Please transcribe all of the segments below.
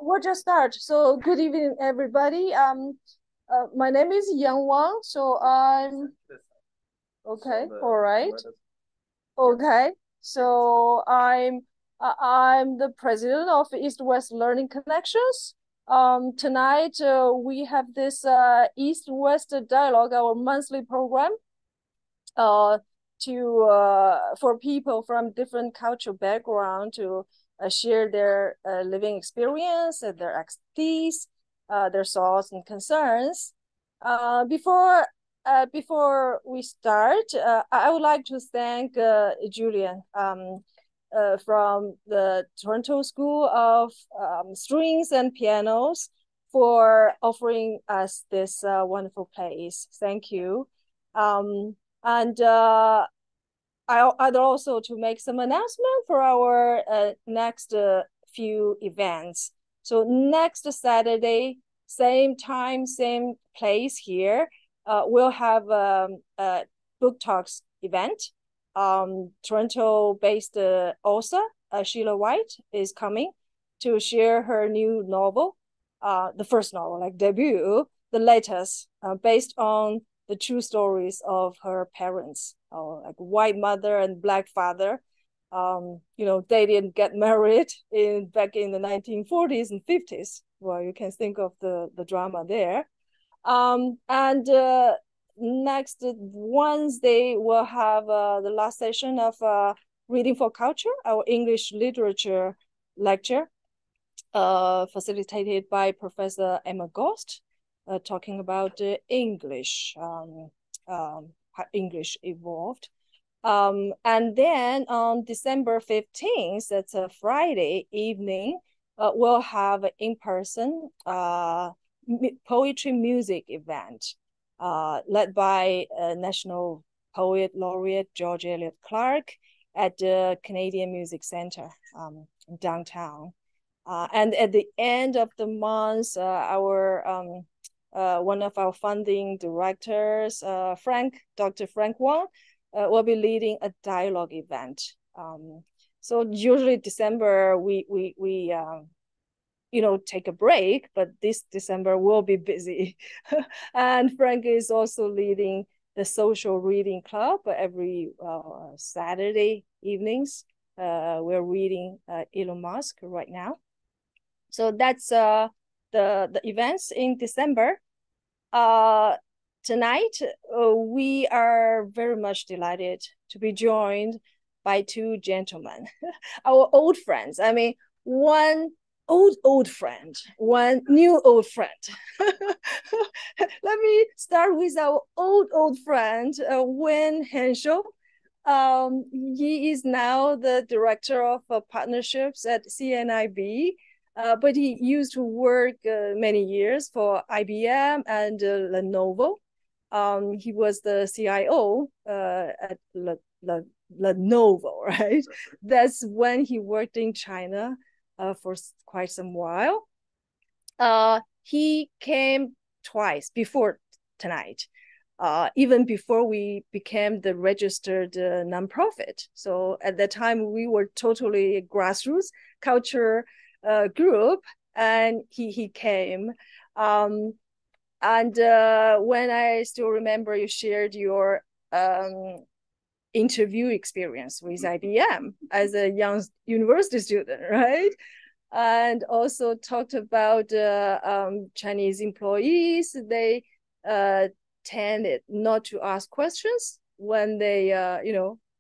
we'll just start. So good evening, everybody. My name is Yang Wang. So I'm okay. All right. Okay. So I'm the president of East-West Learning Connections. Tonight we have this East-West Dialogue, our monthly program. For people from different cultural background to share their living experience, their expertise, their thoughts and concerns. Before we start, I would like to thank Julian from the Toronto School of Strings and Pianos for offering us this wonderful place. Thank you. And I'd also to make some announcement for our next few events. So next Saturday, same time, same place here, we'll have a book talks event. Toronto-based author Sheila White is coming to share her new novel, the first novel, like debut, the latest, based on the true stories of her parents, like white mother and black father. They didn't get married back in the 1940s and 50s. Well, you can think of the drama there. Next Wednesday, we'll have the last session of Reading for Culture, our English literature lecture, facilitated by Professor Emma Ghost, talking about English, how English evolved. And then on December 15th, that's a Friday evening, we'll have an in-person poetry music event led by National Poet Laureate George Eliot Clark at the Canadian Music Center downtown. And at the end of the month, one of our funding directors, Dr. Frank Wong, will be leading a dialogue event. So usually December we take a break, but this December will be busy. And Frank is also leading the social reading club every Saturday evenings. We're reading Elon Musk right now. So that's the events in December. Tonight, we are very much delighted to be joined by two gentlemen, our old friends. I mean, one old friend, one new old friend. Let me start with our old friend, Wayne Henshall. He is now the director of partnerships at CNIB. But he used to work many years for IBM and Lenovo. He was the CIO at Lenovo, right? That's when he worked in China for quite some while. He came twice before tonight, even before we became the registered nonprofit. So at that time, we were totally grassroots culture group, and he came. And when I still remember, you shared your interview experience with IBM as a young university student, right? And also talked about Chinese employees. They tended not to ask questions when they,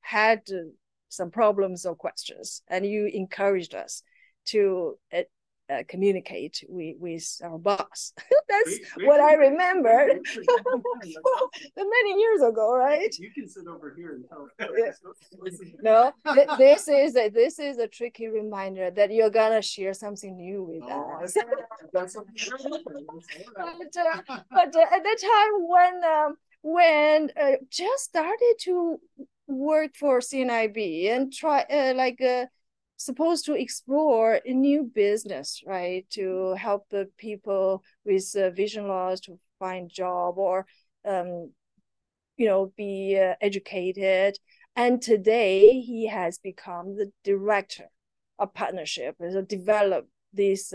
had some problems or questions, and you encouraged us to communicate with our boss. That's what I remember. Many years ago, right? You can sit over here and tell. No, this is a tricky reminder that you're gonna share something new with us. But at the time when just started to work for CNIB and try supposed to explore a new business, right? To help the people with vision loss to find job or, be educated. And today he has become the director of partnership, so develop this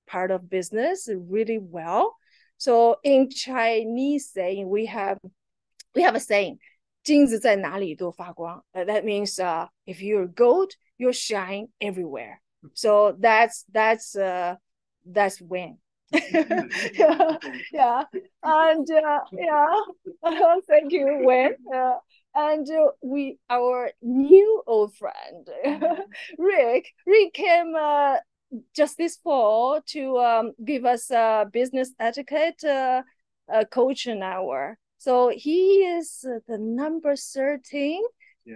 part of business really well. So in Chinese saying, we have a saying, 金子在哪里都发光. That means if you're gold, you'll shine everywhere. So that's win. yeah. And thank you, Win. And our new old friend, Ric came just this fall to give us a business etiquette coaching hour. So he is the number 13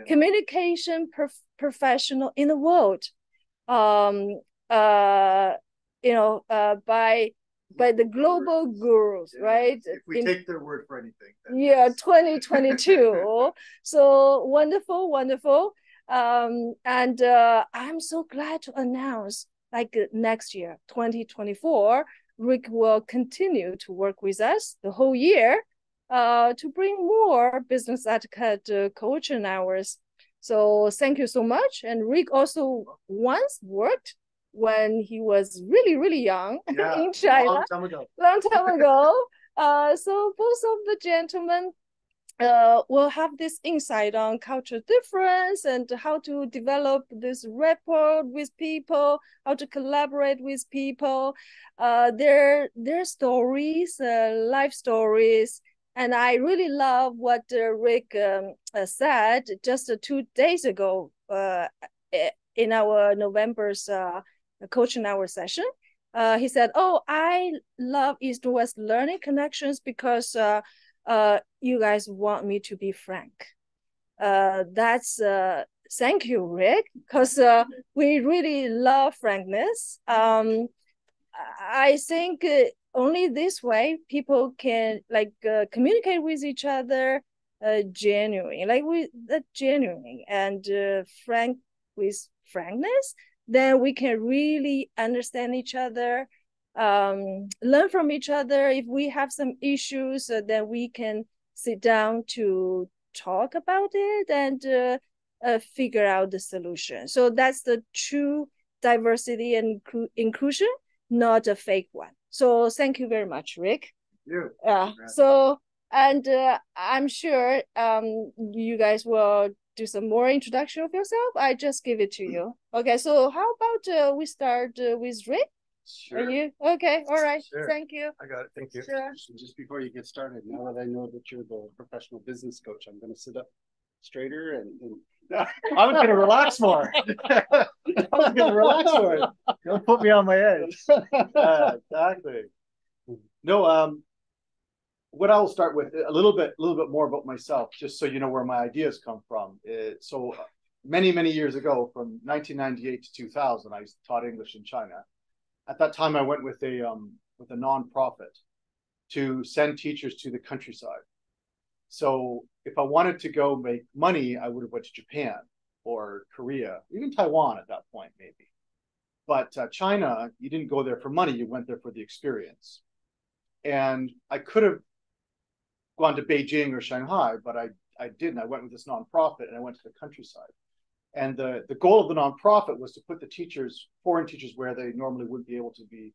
communication professional in the world. By the global gurus, right? If we take their word for anything. 2022. So wonderful. And I'm so glad to announce, like next year, 2024, Ric will continue to work with us the whole year to bring more business etiquette coaching hours. So thank you so much. And Ric also once worked when he was really young in China. Long time ago. So both of the gentlemen will have this insight on cultural difference and how to develop this rapport with people, how to collaborate with people, their stories, life stories. And I really love what Ric said just 2 days ago in our November's coaching hour session. He said, I love East-West Learning Connections because you guys want me to be frank. That's thank you, Ric, because we really love frankness. I think only this way people can communicate with each other genuinely, genuine and frank with frankness. Then we can really understand each other, learn from each other. If we have some issues, then we can sit down to talk about it and figure out the solution. So that's the true diversity and inclusion, not a fake one. So thank you very much, Ric. Yeah. So, and I'm sure you guys will do some more introduction of yourself. I just give it to you. Okay, so how about we start with Ric? Sure. Are you okay? All right. Sure. Thank you. I got it. Thank you. Sure. Just before you get started, now that I know that you're the professional business coach, I'm going to sit up straighter and I was going to relax more. Don't put me on my edge. Exactly. No, what I will start with a little bit more about myself, just so you know where my ideas come from. So many years ago, from 1998 to 2000, I taught English in China. At that time, I went with a nonprofit to send teachers to the countryside. So if I wanted to go make money, I would have went to Japan or Korea, even Taiwan at that point, maybe. But China, you didn't go there for money, you went there for the experience. And I could have gone to Beijing or Shanghai, but I didn't. I went with this nonprofit and I went to the countryside. And the goal of the nonprofit was to put the teachers, foreign teachers, where they normally wouldn't be able to be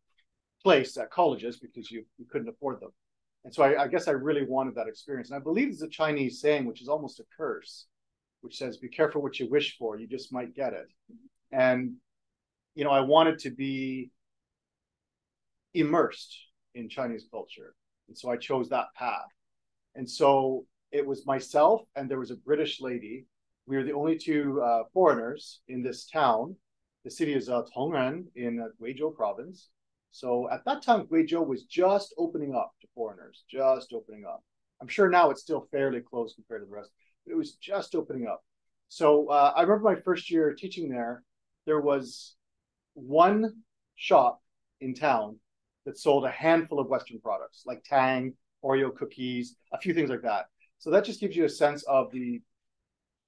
placed at colleges because you couldn't afford them. And so I guess I really wanted that experience. And I believe there's a Chinese saying, which is almost a curse, which says, be careful what you wish for, you just might get it. And, you know, I wanted to be immersed in Chinese culture. And so I chose that path. And so it was myself and there was a British lady. We were the only two foreigners in this town. The city is Tongren in Guizhou province. So at that time, Guizhou was just opening up to foreigners, just opening up. I'm sure now it's still fairly close compared to the rest, but it was just opening up. So I remember my first year teaching there, there was one shop in town that sold a handful of Western products like Tang, Oreo cookies, a few things like that. So that just gives you a sense of the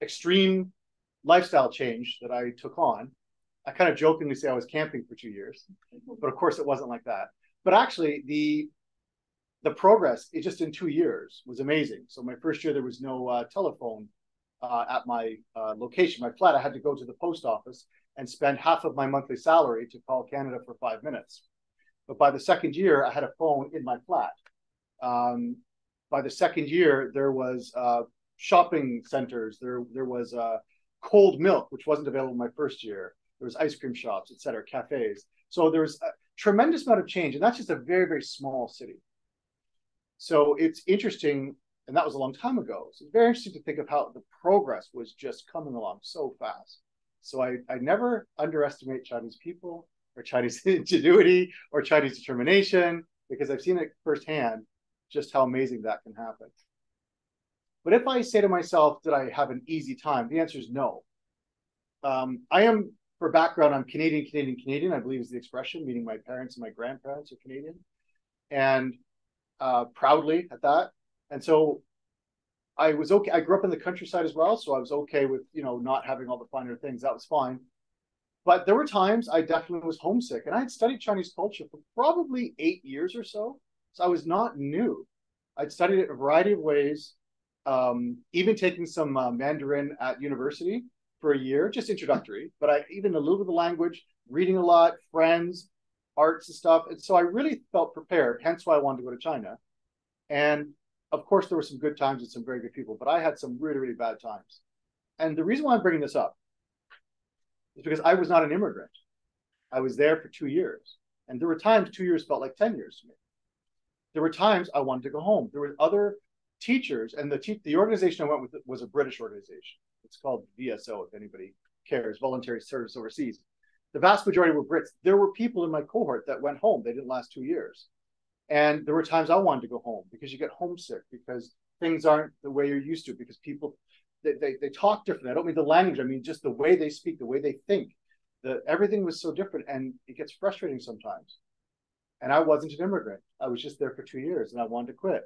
extreme lifestyle change that I took on. I kind of jokingly say I was camping for 2 years, but of course it wasn't like that. But actually the progress, it just in 2 years was amazing. So my first year, there was no telephone at my location, my flat. I had to go to the post office and spend half of my monthly salary to call Canada for 5 minutes. But by the second year, I had a phone in my flat. By the second year, there was shopping centers. There was cold milk, which wasn't available in my first year. There was ice cream shops, et cetera, cafes. So there was a tremendous amount of change, and that's just a very, very small city. So it's interesting, and that was a long time ago. So it's very interesting to think of how the progress was just coming along so fast. So I never underestimate Chinese people or Chinese ingenuity or Chinese determination, because I've seen it firsthand, just how amazing that can happen. But if I say to myself, did I have an easy time? The answer is no. I am, for background, I'm Canadian, I believe is the expression, meaning my parents and my grandparents are Canadian. And proudly at that. And so I was okay. I grew up in the countryside as well, so I was okay with, you know, not having all the finer things. That was fine. But there were times I definitely was homesick, and I had studied Chinese culture for probably 8 years or so. So I was not new. I'd studied it in a variety of ways, even taking some Mandarin at university for a year, just introductory, but I even a little bit of the language, reading a lot, friends, arts and stuff. And so I really felt prepared, hence why I wanted to go to China. And of course, there were some good times and some very good people, but I had some really, really bad times. And the reason why I'm bringing this up is because I was not an immigrant. I was there for 2 years. And there were times 2 years felt like 10 years to me. There were times I wanted to go home. There were other teachers, and the organization I went with was a British organization. It's called VSO, if anybody cares, Voluntary Service Overseas. The vast majority were Brits. There were people in my cohort that went home. They didn't last 2 years. And there were times I wanted to go home because you get homesick, because things aren't the way you're used to, because people, they talk differently. I don't mean the language. I mean just the way they speak, the way they think. Everything was so different, and it gets frustrating sometimes. And I wasn't an immigrant. I was just there for 2 years, and I wanted to quit.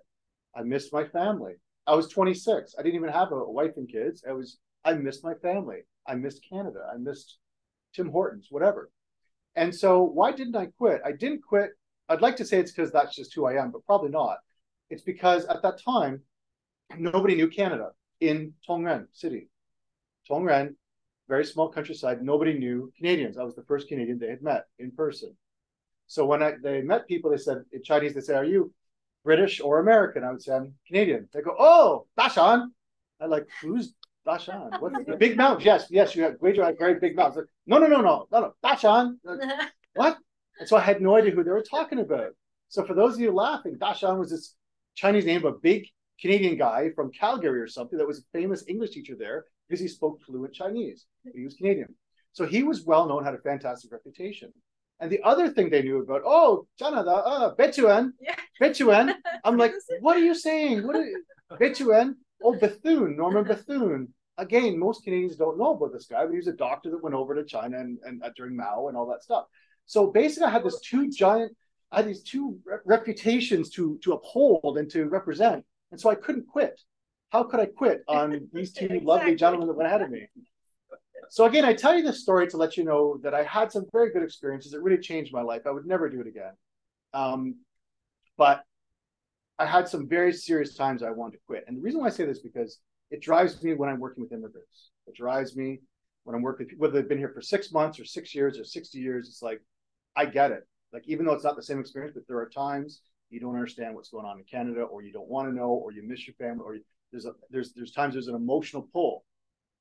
I missed my family. I was 26. I didn't even have a wife and kids. I missed my family. I missed Canada. I missed Tim Hortons, whatever. And so why didn't I quit? I didn't quit. I'd like to say it's because that's just who I am, but probably not. It's because at that time, nobody knew Canada in Tongren City. Tongren, very small countryside, nobody knew Canadians. I was the first Canadian they had met in person. So when they met people, they said, in Chinese, they say, are you British or American? I would say, I'm Canadian. They go, oh, Dashan. I'm like, who's Dashan? What's the big mouth? Yes, you have very big mouth. Like, no, Dashan. Like, what? And so I had no idea who they were talking about. So for those of you laughing, Dashan was this Chinese name of a big Canadian guy from Calgary or something that was a famous English teacher there because he spoke fluent Chinese. He was Canadian. So he was well known, had a fantastic reputation. And the other thing they knew about, oh, Canada, Betuan, yeah. Betuan. I'm like, what are you saying? Betuan? Oh, Bethune, Norman Bethune. Again, most Canadians don't know about this guy, but he was a doctor that went over to China and during Mao and all that stuff. So basically, I had these two reputations to uphold and to represent. And so I couldn't quit. How could I quit on these two lovely gentlemen that went ahead of me? So again, I tell you this story to let you know that I had some very good experiences that really changed my life. I would never do it again. But I had some very serious times I wanted to quit. And the reason why I say this is because it drives me when I'm working with immigrants. It drives me when I'm working with people, whether they've been here for 6 months or 6 years or 60 years. It's like, I get it. Like, even though it's not the same experience, but there are times you don't understand what's going on in Canada, or you don't want to know, or you miss your family, or there's times there's an emotional pull.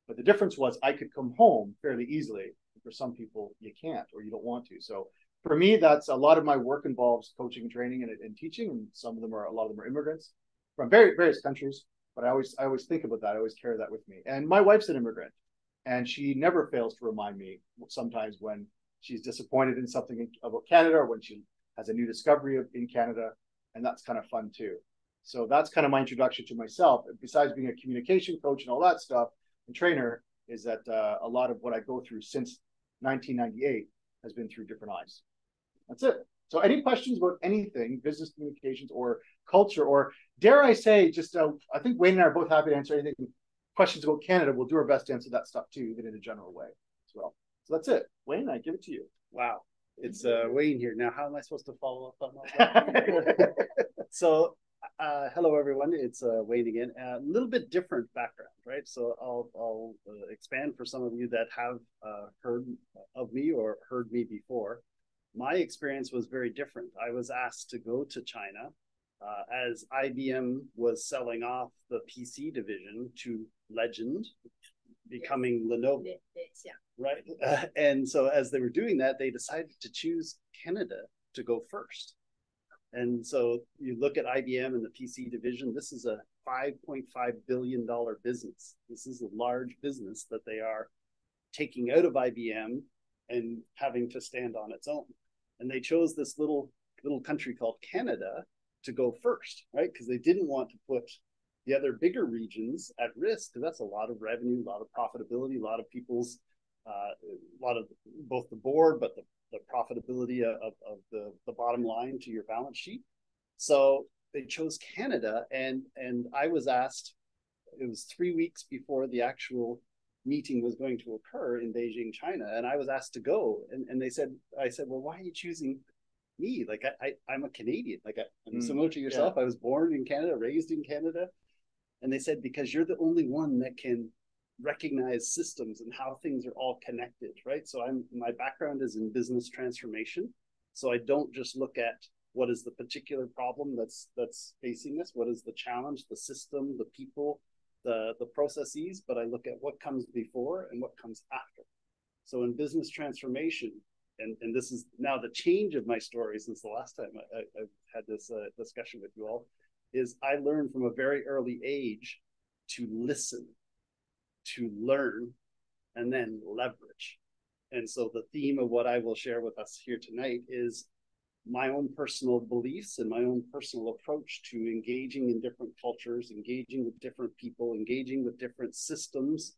But the difference was I could come home fairly easily. For some people, you can't, or you don't want to. So for me, that's a lot of my work involves coaching and training and teaching. And a lot of them are immigrants from various countries. But I always think about that. I always carry that with me. And my wife's an immigrant, and she never fails to remind me sometimes when she's disappointed in something about Canada, or when she has a new discovery in Canada. And that's kind of fun too. So that's kind of my introduction to myself. Besides being a communication coach and all that stuff, and trainer, is that a lot of what I go through since 1998 has been through different eyes. That's it. So any questions about anything, business communications or culture, or dare I say, just I think Wayne and I are both happy to answer anything. Questions about Canada, we'll do our best to answer that stuff too, even in a general way as well. So that's it. Wayne, I give it to you. Wow. It's Wayne here. Now, how am I supposed to follow up on that? So hello, everyone. It's Wayne again. A little bit different background, right? So I'll expand for some of you that have heard of me or heard me before. My experience was very different. I was asked to go to China as IBM was selling off the PC division to Legend, becoming Lenovo. Right. And so as they were doing that, they decided to choose Canada to go first. And so you look at IBM and the PC division, this is a $5.5 billion business. This is a large business that they are taking out of IBM and having to stand on its own. And they chose this little country called Canada to go first, right? Because they didn't want to put the other bigger regions at risk, because that's a lot of revenue, a lot of profitability, a lot of people's, a lot of both the board, but the profitability of the bottom line to your balance sheet. So they chose Canada, and I was asked, it was 3 weeks before the actual meeting was going to occur in Beijing, China, and I was asked to go, and I said, well, why are you choosing me? Like I'm a Canadian, like I'm similar to yourself. Yeah. I was born in Canada, raised in Canada. And they said, because you're the only one that can recognize systems and how things are all connected, right? So my background is in business transformation. So I don't just look at what is the particular problem that's facing us, what is the challenge, the system, the people, the processes, but I look at what comes before and what comes after. So in business transformation, and this is now the change of my story since the last time I've had this discussion with you all, is I learned from a very early age to listen, to learn, and then leverage. And so the theme of what I will share with us here tonight is my own personal beliefs and my own personal approach to engaging in different cultures, engaging with different people, engaging with different systems,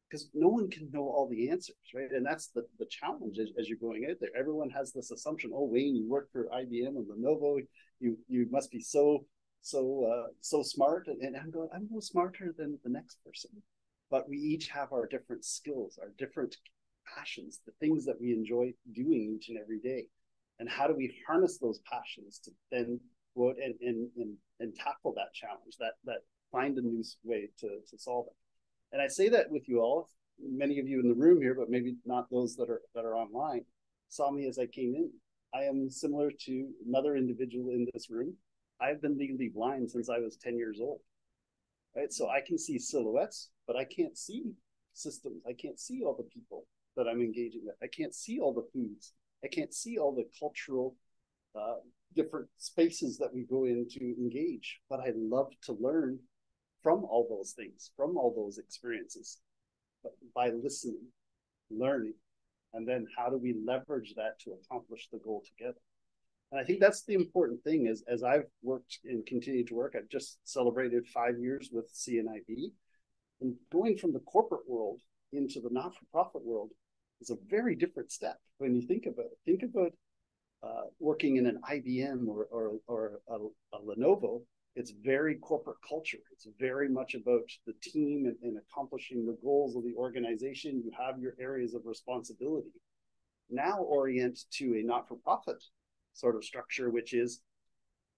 because no one can know all the answers, right? And that's the challenge as you're going out there. Everyone has this assumption, oh, Wayne, you work for IBM and Lenovo, you must be so smart, and I'm going, I'm no smarter than the next person, but we each have our different skills, our different passions, the things that we enjoy doing each and every day, and how do we harness those passions to then go out and tackle that challenge, that find a new way to solve it. And I say that with you all, many of you in the room here, but maybe not those that are online, saw me as I came in. I am similar to another individual in this room. I've been legally blind since I was 10 years old, right? So I can see silhouettes, but I can't see systems. I can't see all the people that I'm engaging with. I can't see all the foods. I can't see all the cultural different spaces that we go in to engage, but I love to learn from all those things, from all those experiences, but by listening, learning, and then how do we leverage that to accomplish the goal together? And I think that's the important thing is, as I've worked and continue to work, I've just celebrated 5 years with CNIB, and going from the corporate world into the not-for-profit world is a very different step when you think about it. Think about working in an IBM or a Lenovo. It's very corporate culture. It's very much about the team and accomplishing the goals of the organization. You have your areas of responsibility. Now orient to a not-for-profit sort of structure, which is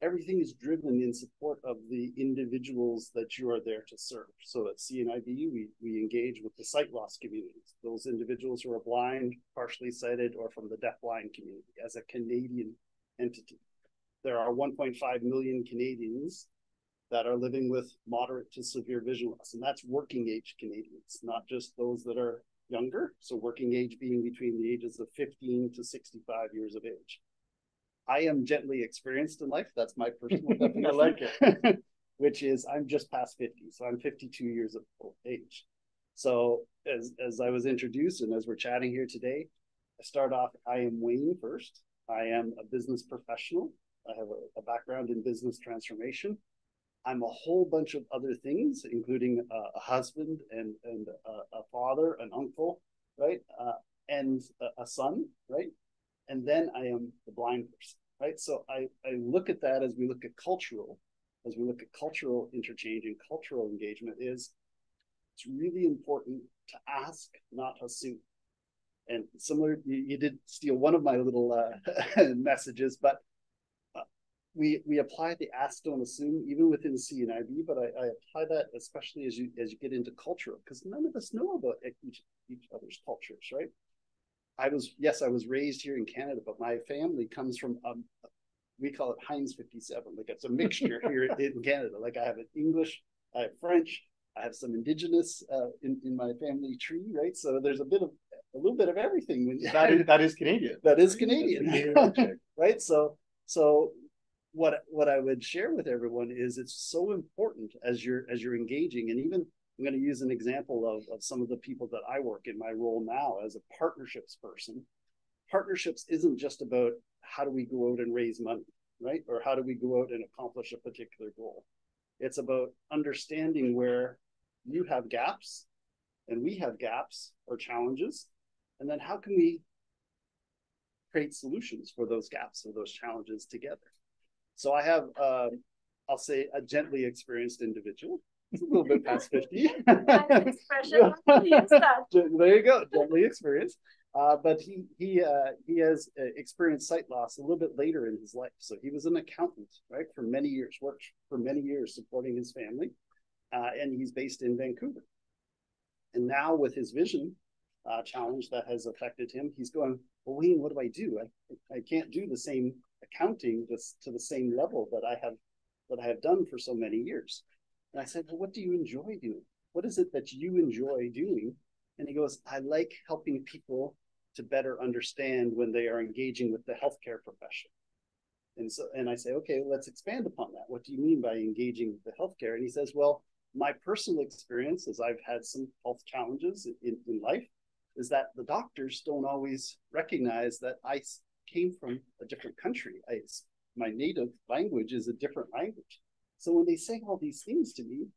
everything is driven in support of the individuals that you are there to serve. So at CNIB, we engage with the sight loss communities, those individuals who are blind, partially sighted, or from the deafblind community as a Canadian entity. There are 1.5 million Canadians that are living with moderate to severe vision loss, and that's working age Canadians, not just those that are younger. So working age being between the ages of 15 to 65 years of age. I am gently experienced in life. That's my personal definition. I like it. Which is I'm just past 50. So I'm 52 years of age. So as I was introduced and as we're chatting here today, I start off, I am Wayne first. I am a business professional. I have a background in business transformation. I'm a whole bunch of other things, including a husband and a father, an uncle, right? And a son, right? And then I am the blind person, right? So I look at that as we look at cultural interchange and cultural engagement it's really important to ask, not assume. And similar, you did steal one of my little messages, but we apply the ask, don't assume, even within CNIB, but I apply that especially as you get into cultural, because none of us know about each other's cultures, right? I was raised here in Canada, but my family comes from we call it Heinz 57. Like it's a mixture here in Canada. Like I have an English, I have French, I have some Indigenous in my family tree, right? So there's a little bit of everything. That is Canadian. That is Canadian, right? So what I would share with everyone is it's so important as you're engaging, and even I'm going to use an example of some of the people that I work in my role now as a partnerships person. Partnerships isn't just about how do we go out and raise money, right? Or how do we go out and accomplish a particular goal? It's about understanding where you have gaps and we have gaps or challenges. And then how can we create solutions for those gaps or those challenges together? So I have, I'll say, a gently experienced individual. It's a little bit past 50. There you go, gently experienced. But he has experienced sight loss a little bit later in his life. So he was an accountant, right, for many years, worked for many years supporting his family, and he's based in Vancouver. And now with his vision challenge that has affected him, he's going, well, Wayne, what do I do? I can't do the same accounting to the same level that I have done for so many years. And I said, well, what do you enjoy doing? What is it that you enjoy doing? And he goes, I like helping people to better understand when they are engaging with the healthcare profession. And I say, okay, let's expand upon that. What do you mean by engaging with the healthcare? And he says, well, my personal experience, as I've had some health challenges in life, is that the doctors don't always recognize that I came from a different country. My native language is a different language. So when they say all these things to me,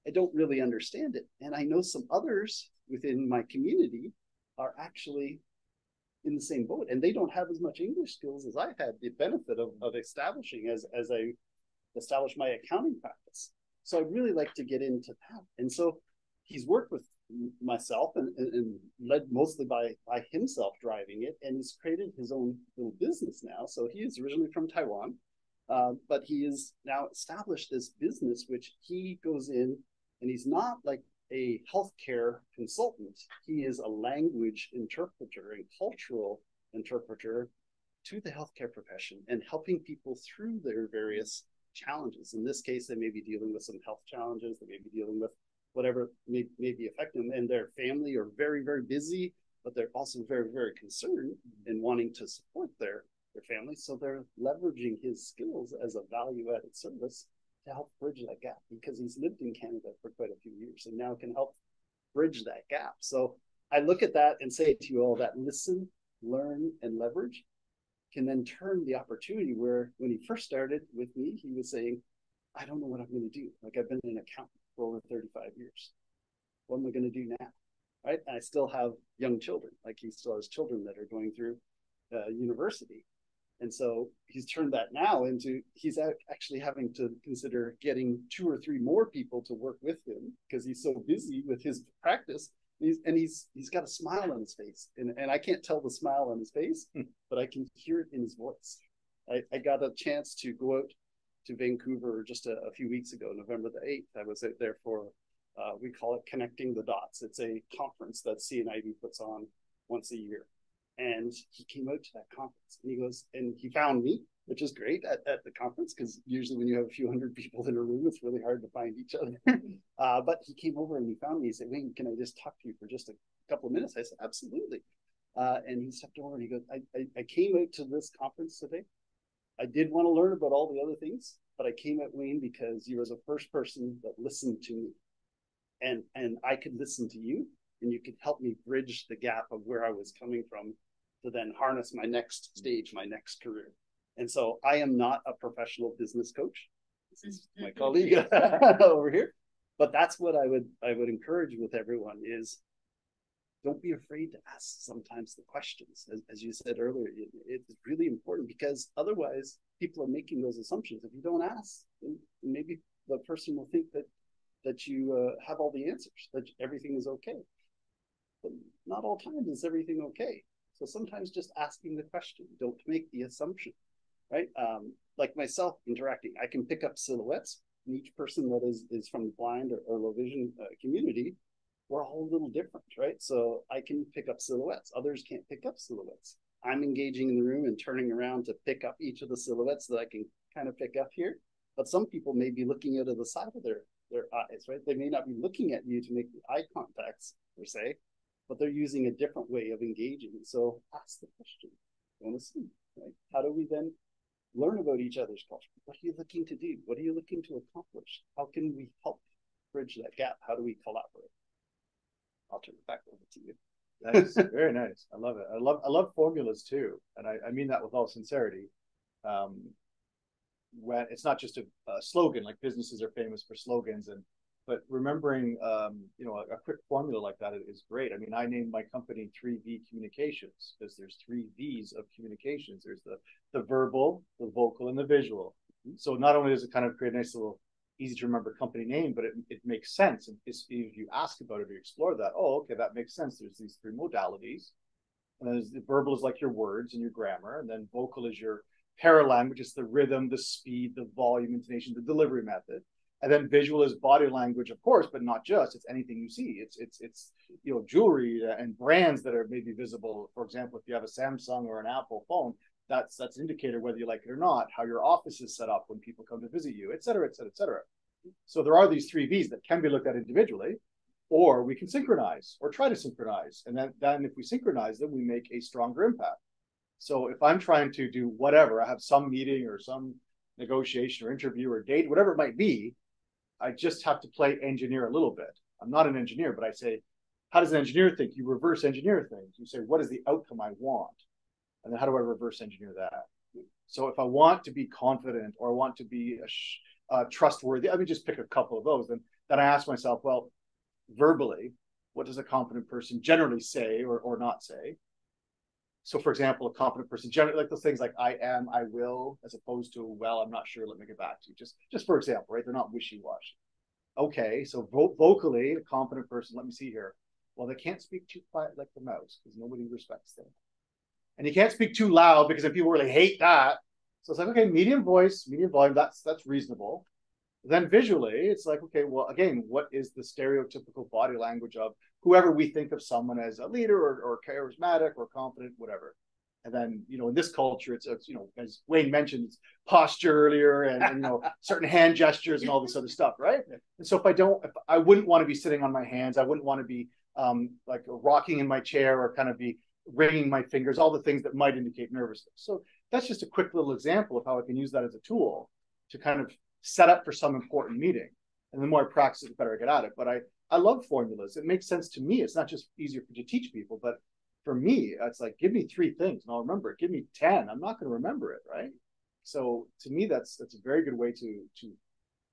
I don't really understand it. And I know some others within my community are actually in the same boat, and they don't have as much English skills as I've had the benefit of establishing as I established my accounting practice. So I'd really like to get into that. And so he's worked with myself and led mostly by himself driving it, and he's created his own little business now. So he is originally from Taiwan, but he is now established this business, which he goes in, and he's not like a healthcare consultant. He is a language interpreter and cultural interpreter to the healthcare profession and helping people through their various challenges. In this case, they may be dealing with some health challenges. They may be dealing with whatever may be affecting them, and their family are very, very busy, but they're also very, very concerned in wanting to support their family. So they're leveraging his skills as a value-added service to help bridge that gap, because he's lived in Canada for quite a few years and now can help bridge that gap. So I look at that and say to you all that listen, learn, and leverage can then turn the opportunity where when he first started with me, he was saying, I don't know what I'm going to do. Like, I've been an accountant for over 35 years. What am I going to do now? Right? And I still have young children. Like, he still has children that are going through university. And so he's turned that now into, he's actually having to consider getting 2 or 3 more people to work with him because he's so busy with his practice. He's got a smile on his face. And I can't tell the smile on his face, but I can hear it in his voice. I got a chance to go out to Vancouver just a few weeks ago, November the 8th. I was out there for, we call it Connecting the Dots. It's a conference that CNIB puts on once a year. And he came out to that conference and he goes, and he found me, which is great at the conference, because usually when you have a few hundred people in a room, it's really hard to find each other. But he came over and he found me. He said, Wayne, can I just talk to you for just a couple of minutes? I said, absolutely. And he stepped over and he goes, I came out to this conference today. I did want to learn about all the other things, but I came at Wayne because you were the first person that listened to me. And I could listen to you, and you could help me bridge the gap of where I was coming from to then harness my next stage, my next career. And so I am not a professional business coach. This is my colleague over here. But that's what I would encourage with everyone is, don't be afraid to ask sometimes the questions. As you said earlier, it's really important, because otherwise people are making those assumptions. If you don't ask, then maybe the person will think that you have all the answers, that everything is okay. But not all times is everything okay. So sometimes just asking the question, don't make the assumption, right? Like myself interacting, I can pick up silhouettes in each person that is from the blind or low vision community. we're all a little different, right? So I can pick up silhouettes. Others can't pick up silhouettes. I'm engaging in the room and turning around to pick up each of the silhouettes that I can kind of pick up here. But some people may be looking out of the side of their eyes, right? They may not be looking at you to make the eye contacts, per se, but they're using a different way of engaging. So ask the question. You want to see, right? How do we then learn about each other's culture? What are you looking to do? What are you looking to accomplish? How can we help bridge that gap? How do we collaborate? I'll turn it back over to you. Nice. Very nice. I love it. I love formulas too. And I mean that with all sincerity. When it's not just a slogan, like businesses are famous for slogans, but remembering you know, a quick formula like that is great. I mean, I named my company 3V Communications because there's 3 V's of communications. There's the verbal, the vocal, and the visual. So not only does it kind of create a nice little easy to remember company name, but it makes sense. And if you ask about it or you explore that, oh, okay, that makes sense. There's these 3 modalities. And then the verbal is like your words and your grammar. And then vocal is your paralanguage, is the rhythm, the speed, the volume, intonation, the delivery method. And then visual is body language, of course, but not just. It's anything you see. It's you know, jewelry and brands that are maybe visible. For example, if you have a Samsung or an Apple phone, that's an indicator whether you like it or not, how your office is set up when people come to visit you, et cetera, et cetera, et cetera. So there are these 3 V's that can be looked at individually, or we can synchronize or try to synchronize. And then if we synchronize them, we make a stronger impact. So if I'm trying to do whatever, I have some meeting or some negotiation or interview or date, whatever it might be, I just have to play engineer a little bit. I'm not an engineer, but I say, how does an engineer think? You reverse engineer things. You say, what is the outcome I want? And then how do I reverse engineer that? So if I want to be confident or I want to be trustworthy, let me just pick a couple of those. Then I ask myself, well, verbally, what does a confident person generally say or not say? So for example, a confident person generally, like those things like I am, I will, as opposed to, well, I'm not sure, let me get back to you. Just for example, right? They're not wishy-washy. Okay, so vocally, a confident person, let me see here. Well, they can't speak too quiet like the mouse because nobody respects them. And you can't speak too loud because then people really hate that. So it's like, okay, medium voice, medium volume, that's reasonable. Then visually, it's like, okay, well, again, what is the stereotypical body language of whoever we think of someone as a leader or charismatic or confident, whatever. And then, you know, in this culture, it's you know, as Wayne mentioned, it's posture earlier and you know, certain hand gestures and all this other stuff, right? And so if I wouldn't want to be sitting on my hands, I wouldn't want to be like rocking in my chair or kind of be wringing my fingers, all the things that might indicate nervousness. So that's just a quick little example of how I can use that as a tool to kind of set up for some important meeting. And the more I practice it, the better I get at it. But I love formulas. It makes sense to me. It's not just easier to teach people, but for me, it's like, give me 3 things and I'll remember it. Give me 10. I'm not going to remember it, right? So to me, that's a very good way to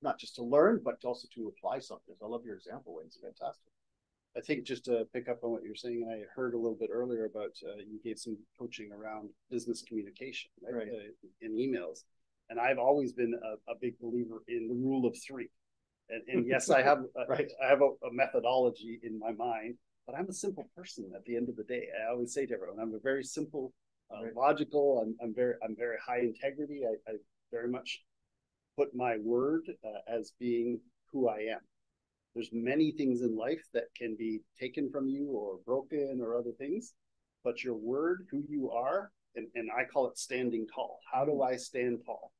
not just to learn, but also to apply something. So I love your example, Wayne. It's fantastic. I think just to pick up on what you're saying, and I heard a little bit earlier about you gave some coaching around business communication, right? In emails. And I've always been a big believer in the rule of 3. And yes, I have I have a methodology in my mind, but I'm a simple person at the end of the day. I always say to everyone, I'm a very simple, logical. I'm very high integrity. I very much put my word as being who I am. There's many things in life that can be taken from you or broken or other things, but your word, who you are, and I call it standing tall. How do I stand tall?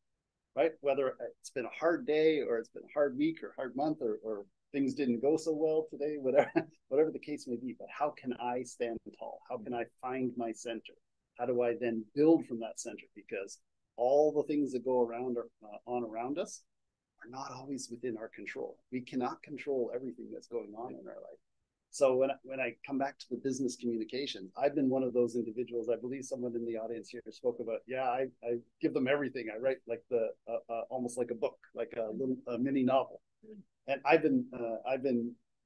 Right? Whether it's been a hard day or it's been a hard week or hard month or things didn't go so well today, whatever the case may be, but how can I stand tall? How can I find my center? How do I then build from that center? Because all the things that go around around us are not always within our control. We cannot control everything that's going on in our life. So when I come back to the business communications, I've been one of those individuals. I believe someone in the audience here spoke about, I give them everything. I write like almost like a book, like a mini novel. And I've been,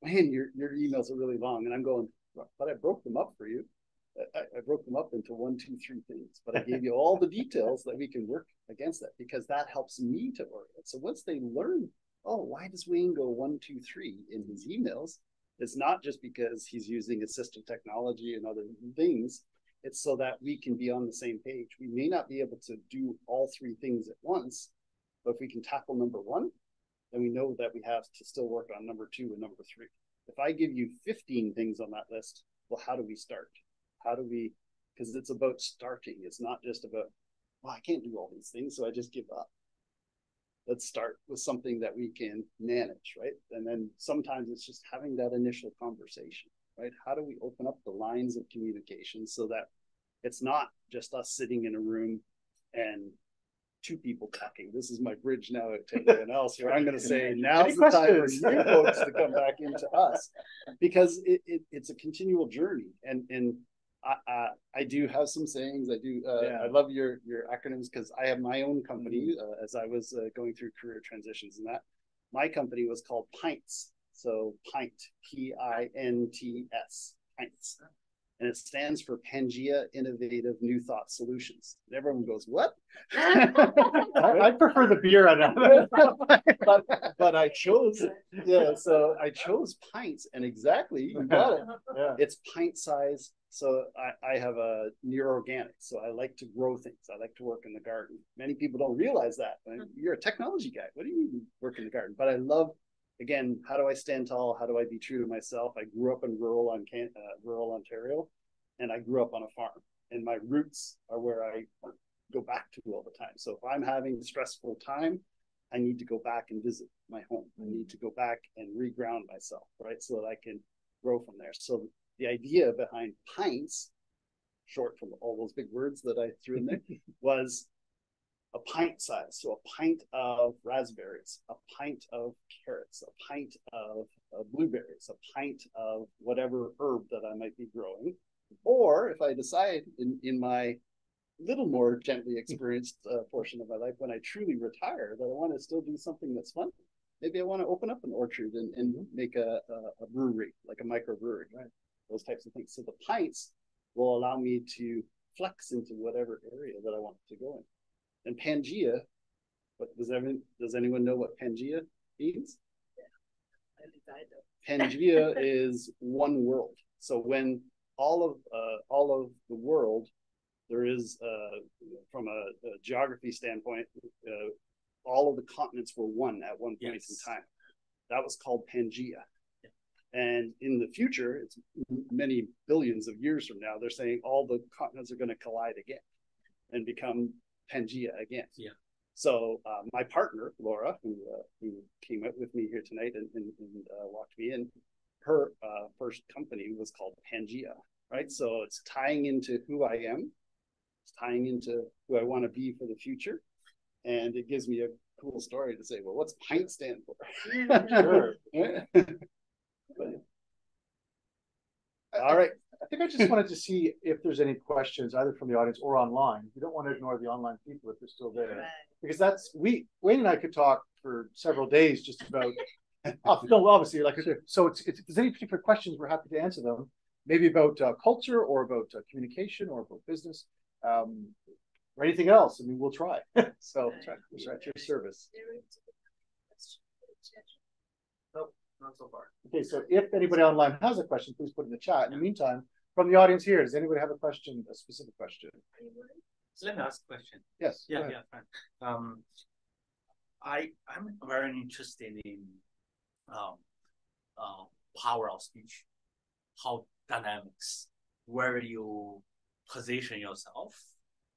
man, your emails are really long. And I'm going, but I broke them up for you. I broke them up into 1, 2, 3 things, but I gave you all the details that we can work against that because that helps me to orient. So once they learn, oh, why does Wayne go 1, 2, 3 in his emails? It's not just because he's using assistive technology and other things. It's so that we can be on the same page. We may not be able to do all 3 things at once, but if we can tackle number 1, then we know that we have to still work on number 2 and number 3. If I give you 15 things on that list, well, how do we start? How do we, because it's about starting. It's not just about, well, I can't do all these things, so I just give up. Let's start with something that we can manage, right? And then sometimes it's just having that initial conversation, right? How do we open up the lines of communication so that it's not just us sitting in a room and two people talking. This is my bridge now to everyone else here. I'm going to say now's the time for you folks to come back into us, because it's a continual journey. And I do have some sayings. I do. I love your acronyms, because I have my own company as I was going through career transitions, and that my company was called Pints. So Pint, P-I-N-T-S, Pints. And it stands for Pangea Innovative New Thought Solutions. And everyone goes, what? I prefer the beer on that. but I chose, so I chose pints, and exactly, you got it. Yeah. It's pint size. So I have a near organic. So I like to grow things. I like to work in the garden. Many people don't realize that. You're a technology guy. What do you mean work in the garden? But I love, again, how do I stand tall? How do I be true to myself? I grew up in rural Ontario, and I grew up on a farm. And my roots are where I go back to all the time. So if I'm having a stressful time, I need to go back and visit my home. I need to go back and reground myself, right? So that I can grow from there. So the idea behind pints, short from all those big words that I threw in there, was a pint size. So a pint of raspberries, a pint of carrots, a pint of blueberries, a pint of whatever herb that I might be growing. Or if I decide in my little more gently experienced portion of my life, when I truly retire, that I want to still do something that's fun, maybe I want to open up an orchard and make a brewery, like a microbrewery, right? Those types of things. So the pints will allow me to flex into whatever area that I want to go in. And Pangea, but does anyone know what Pangea means? Yeah. Pangea is one world. So when all of the world, there is from a geography standpoint, all of the continents were one at one point in time. That was called Pangea. And in the future, it's many billions of years from now, they're saying all the continents are going to collide again and become Pangea again. Yeah. So my partner, Laura, who came out with me here tonight and walked me in, her first company was called Pangea, right? So it's tying into who I am. It's tying into who I want to be for the future. And it gives me a cool story to say, well, what's PINT stand for? Sure. All right. I think I just wanted to see if there's any questions either from the audience or online. We don't want to ignore the online people if they're still there, because Wayne and I could talk for several days just about. No, obviously, like so. If there's any particular questions, we're happy to answer them. Maybe about culture or about communication or about business, or anything else. I mean, we'll try. So, we're at your service. Nope, not so far. Okay, so if anybody online has a question, please put it in the chat. In the meantime, from the audience here, does anybody have a question, a specific question? So let me ask a question. Yes. Yeah, fine. I'm very interested in power of speech, how dynamics, where you position yourself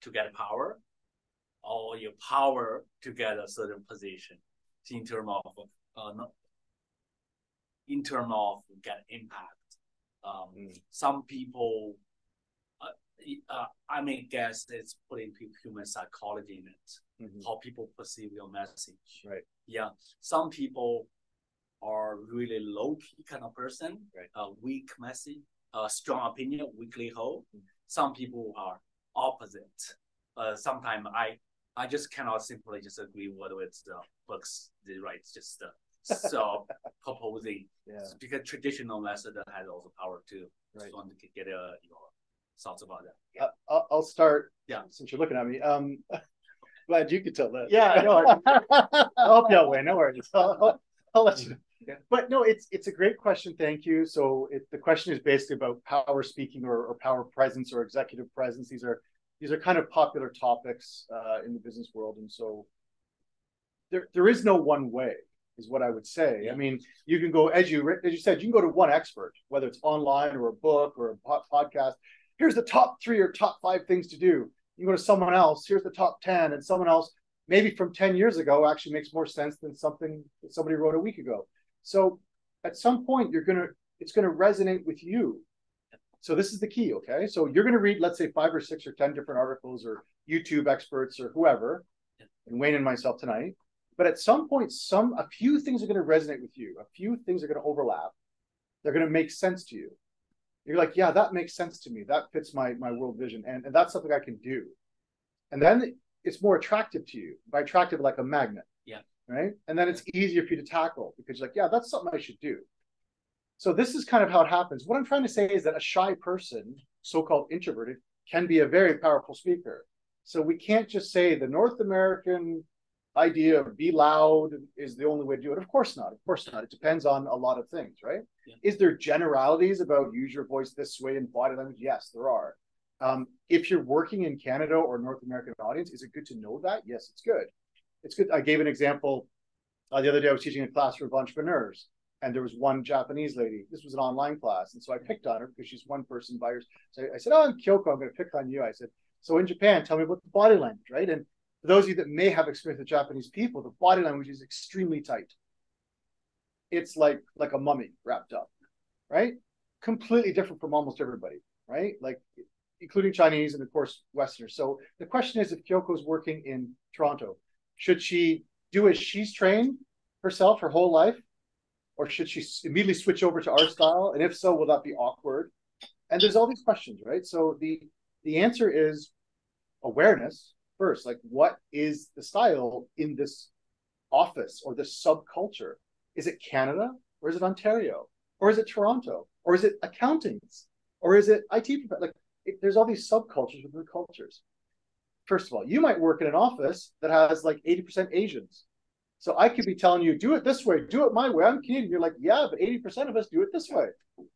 to get power, or your power to get a certain position in terms of get impact. Some people, I may guess it's putting human psychology in it, how people perceive your message. Right. Yeah. Some people are really low-key kind of person, right. Weak message, strong opinion, weakly hold. Some people are opposite. Sometimes I just cannot simply just agree with the books they write, just so proposing, because traditional method has also power too. Right. Just want to get your thoughts about that. I'll start. Yeah, since you're looking at me. Glad you could tell that. Yeah, I know. I'll help you out, Wayne. No worries. I'll let you know. Yeah. But no, it's a great question. Thank you. So the question is basically about power speaking or power presence or executive presence. These are kind of popular topics in the business world, and so there is no one way. is what I would say. Yeah. I mean, you can go, as you said, you can go to one expert, whether it's online or a book or a podcast. Here's the top 3 or top 5 things to do. You go to someone else, here's the top 10, and someone else, maybe from 10 years ago, actually makes more sense than something that somebody wrote a week ago. So at some point, it's gonna resonate with you. So this is the key, okay? So you're gonna read, let's say 5 or 6 or 10 different articles or YouTube experts or whoever, and Wayne and myself tonight. But at some point, a few things are going to resonate with you. A few things are going to overlap. They're going to make sense to you. You're like, yeah, that makes sense to me. That fits my world vision. And that's something I can do. And then it's more attractive to you. By attractive, like a magnet. Yeah. Right? And then it's easier for you to tackle because you're like, yeah, that's something I should do. So this is kind of how it happens. What I'm trying to say is that a shy person, so-called introverted, can be a very powerful speaker. So we can't just say the North American idea of be loud is the only way to do it. Of course not. Of course not. It depends on a lot of things, right? Yeah. Is there generalities about use your voice this way in body language? Yes, there are. If you're working in Canada or North American audience, is it good to know that? Yes, it's good. It's good. I gave an example the other day. I was teaching a class for entrepreneurs, and there was one Japanese lady. This was an online class, and so I picked on her because she's one person by herself. So I said, "Oh, I'm Kyoko. I'm going to pick on you." I said, "So in Japan, tell me about the body language, right?" And for those of you that may have experience with Japanese people, the body language is extremely tight. It's like a mummy wrapped up, right? Completely different from almost everybody, right? Like including Chinese and of course Westerners. So the question is, if Kyoko's working in Toronto, should she do as she's trained herself her whole life? Or should she immediately switch over to our style? And if so, will that be awkward? And there's all these questions, right? So the answer is awareness first. Like, what is the style in this office or this subculture? Is it Canada or is it Ontario? Or is it Toronto? Or is it accountants? Or is it IT? Like, there's all these subcultures within the cultures. First of all, you might work in an office that has like 80% Asians. So I could be telling you, do it this way, do it my way. I'm Canadian. You're like, yeah, but 80% of us do it this way.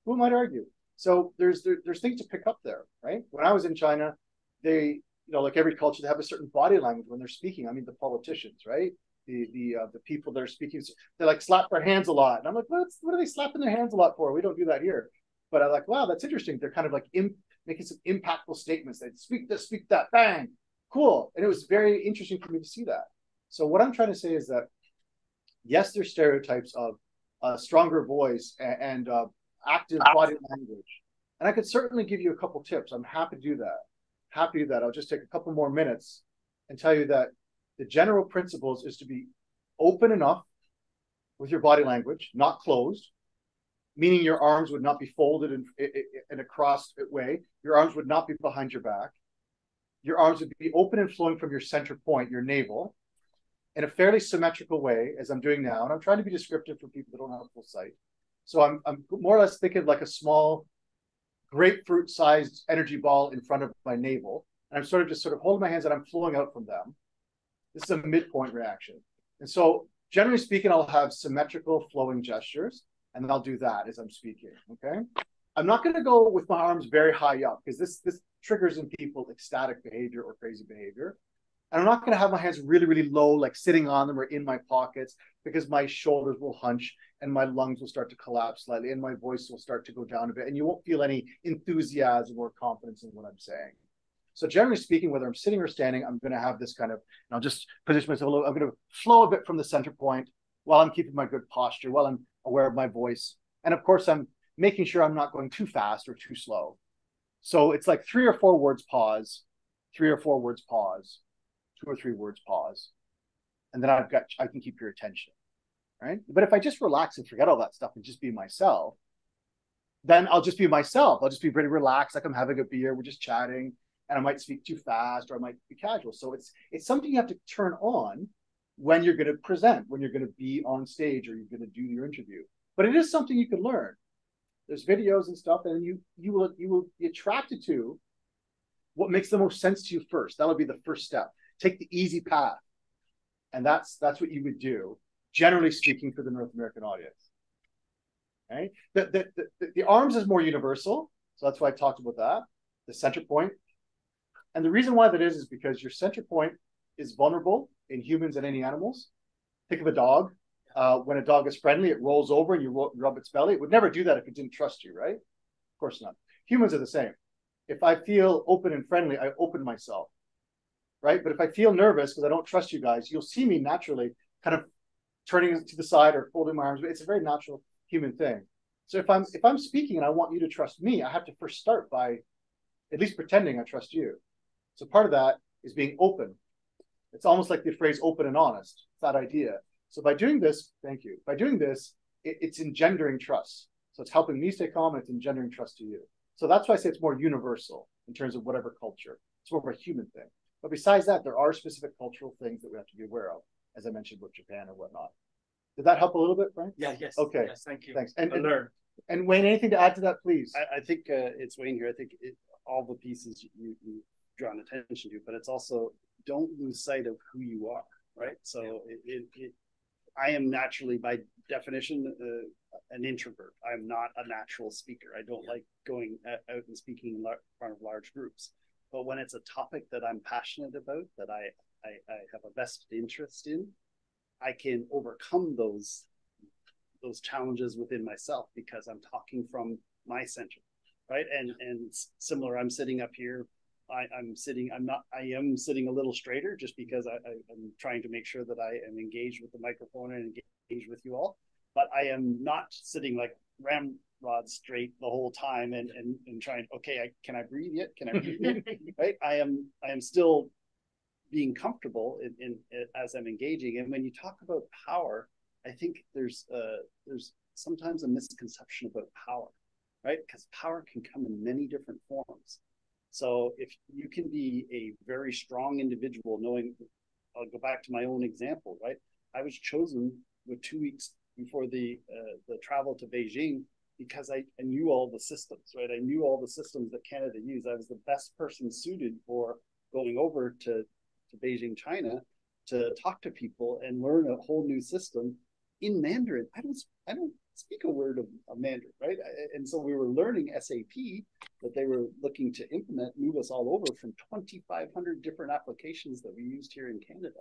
Who might argue? So there's things to pick up there, right? When I was in China, they, like every culture, they have a certain body language when they're speaking. I mean, the politicians, right? The people that are speaking, they like slap their hands a lot. And I'm like, what are they slapping their hands a lot for? We don't do that here. But I'm like, wow, that's interesting. They're kind of like making some impactful statements. They speak this, speak that, bang, cool. And it was very interesting for me to see that. So what I'm trying to say is that, yes, there's stereotypes of a stronger voice and active body language. And I could certainly give you a couple tips. I'm happy to do that. I'll just take a couple more minutes and tell you that the general principles is to be open enough with your body language, not closed, meaning your arms would not be folded in a crossed way. Your arms would not be behind your back. Your arms would be open and flowing from your center point, your navel, in a fairly symmetrical way, as I'm doing now. And I'm trying to be descriptive for people that don't have full sight. So I'm more or less thinking like a small grapefruit-sized energy ball in front of my navel. And I'm sort of holding my hands and I'm flowing out from them. This is a midpoint reaction. And so generally speaking, I'll have symmetrical flowing gestures, and I'll do that as I'm speaking, okay? I'm not going to go with my arms very high up because this triggers in people ecstatic behavior or crazy behavior. And I'm not going to have my hands really, really low, like sitting on them or in my pockets, because my shoulders will hunch and my lungs will start to collapse slightly and my voice will start to go down a bit. And you won't feel any enthusiasm or confidence in what I'm saying. So generally speaking, whether I'm sitting or standing, I'm going to have this kind of, and I'll just position myself a little, I'm going to flow a bit from the center point while I'm keeping my good posture, while I'm aware of my voice. And of course, I'm making sure I'm not going too fast or too slow. So it's like 3 or 4 words, pause, 3 or 4 words, pause, 2 or 3 words, pause. And then I can keep your attention, right? But if I just relax and forget all that stuff and just be myself, then I'll just be myself. I'll just be pretty relaxed, like I'm having a beer, we're just chatting, and I might speak too fast or I might be casual. So it's something you have to turn on when you're going to present, when you're going to be on stage or you're going to do your interview. But it is something you can learn. There's videos and stuff, and you will be attracted to what makes the most sense to you first. That'll be the first step. Take the easy path. And that's what you would do, generally speaking, for the North American audience. Okay? The arms is more universal. So that's why I talked about that. The center point. And the reason why that is because your center point is vulnerable in humans and any animals. Think of a dog. When a dog is friendly, it rolls over and you rub its belly. It would never do that if it didn't trust you, right? Of course not. Humans are the same. If I feel open and friendly, I open myself, right? But if I feel nervous because I don't trust you guys, you'll see me naturally kind of turning to the side or folding my arms. It's a very natural human thing. So if I'm speaking and I want you to trust me, I have to first start by at least pretending I trust you. So part of that is being open. It's almost like the phrase open and honest, that idea. So by doing this, thank you. By doing this, it's engendering trust. So it's helping me stay calm and it's engendering trust to you. So that's why I say it's more universal in terms of whatever culture. It's more of a human thing. But besides that, there are specific cultural things that we have to be aware of, as I mentioned with Japan and whatnot. Did that help a little bit, Frank? Yeah, yes. Okay. Yes, thank you. Thanks. And Wayne, anything to add to that, please? I think it's Wayne here. I think all the pieces you drawn attention to, but it's also don't lose sight of who you are, right? So I am naturally, by definition, an introvert. I'm not a natural speaker. I don't like going out and speaking in front of large groups. But when it's a topic that I'm passionate about, that I have a vested interest in, I can overcome those challenges within myself because I'm talking from my center, right? And similar, I'm sitting up here. I am sitting a little straighter just because I'm trying to make sure that I am engaged with the microphone and engaged with you all. But I am not sitting like ramrod straight the whole time and trying, okay, can I breathe yet? Can I breathe yet? Right? I am still being comfortable in as I'm engaging. And when you talk about power, I think there's sometimes a misconception about power, right? Because power can come in many different forms. So if you can be a very strong individual, knowing, I'll go back to my own example, right? I was chosen with 2 weeks before the travel to Beijing because I knew all the systems, right? I knew all the systems that Canada used. I was the best person suited for going over to Beijing, China, to talk to people and learn a whole new system in Mandarin. I don't speak a word of Mandarin, right? And so we were learning SAP that they were looking to implement, move us all over from 2,500 different applications that we used here in Canada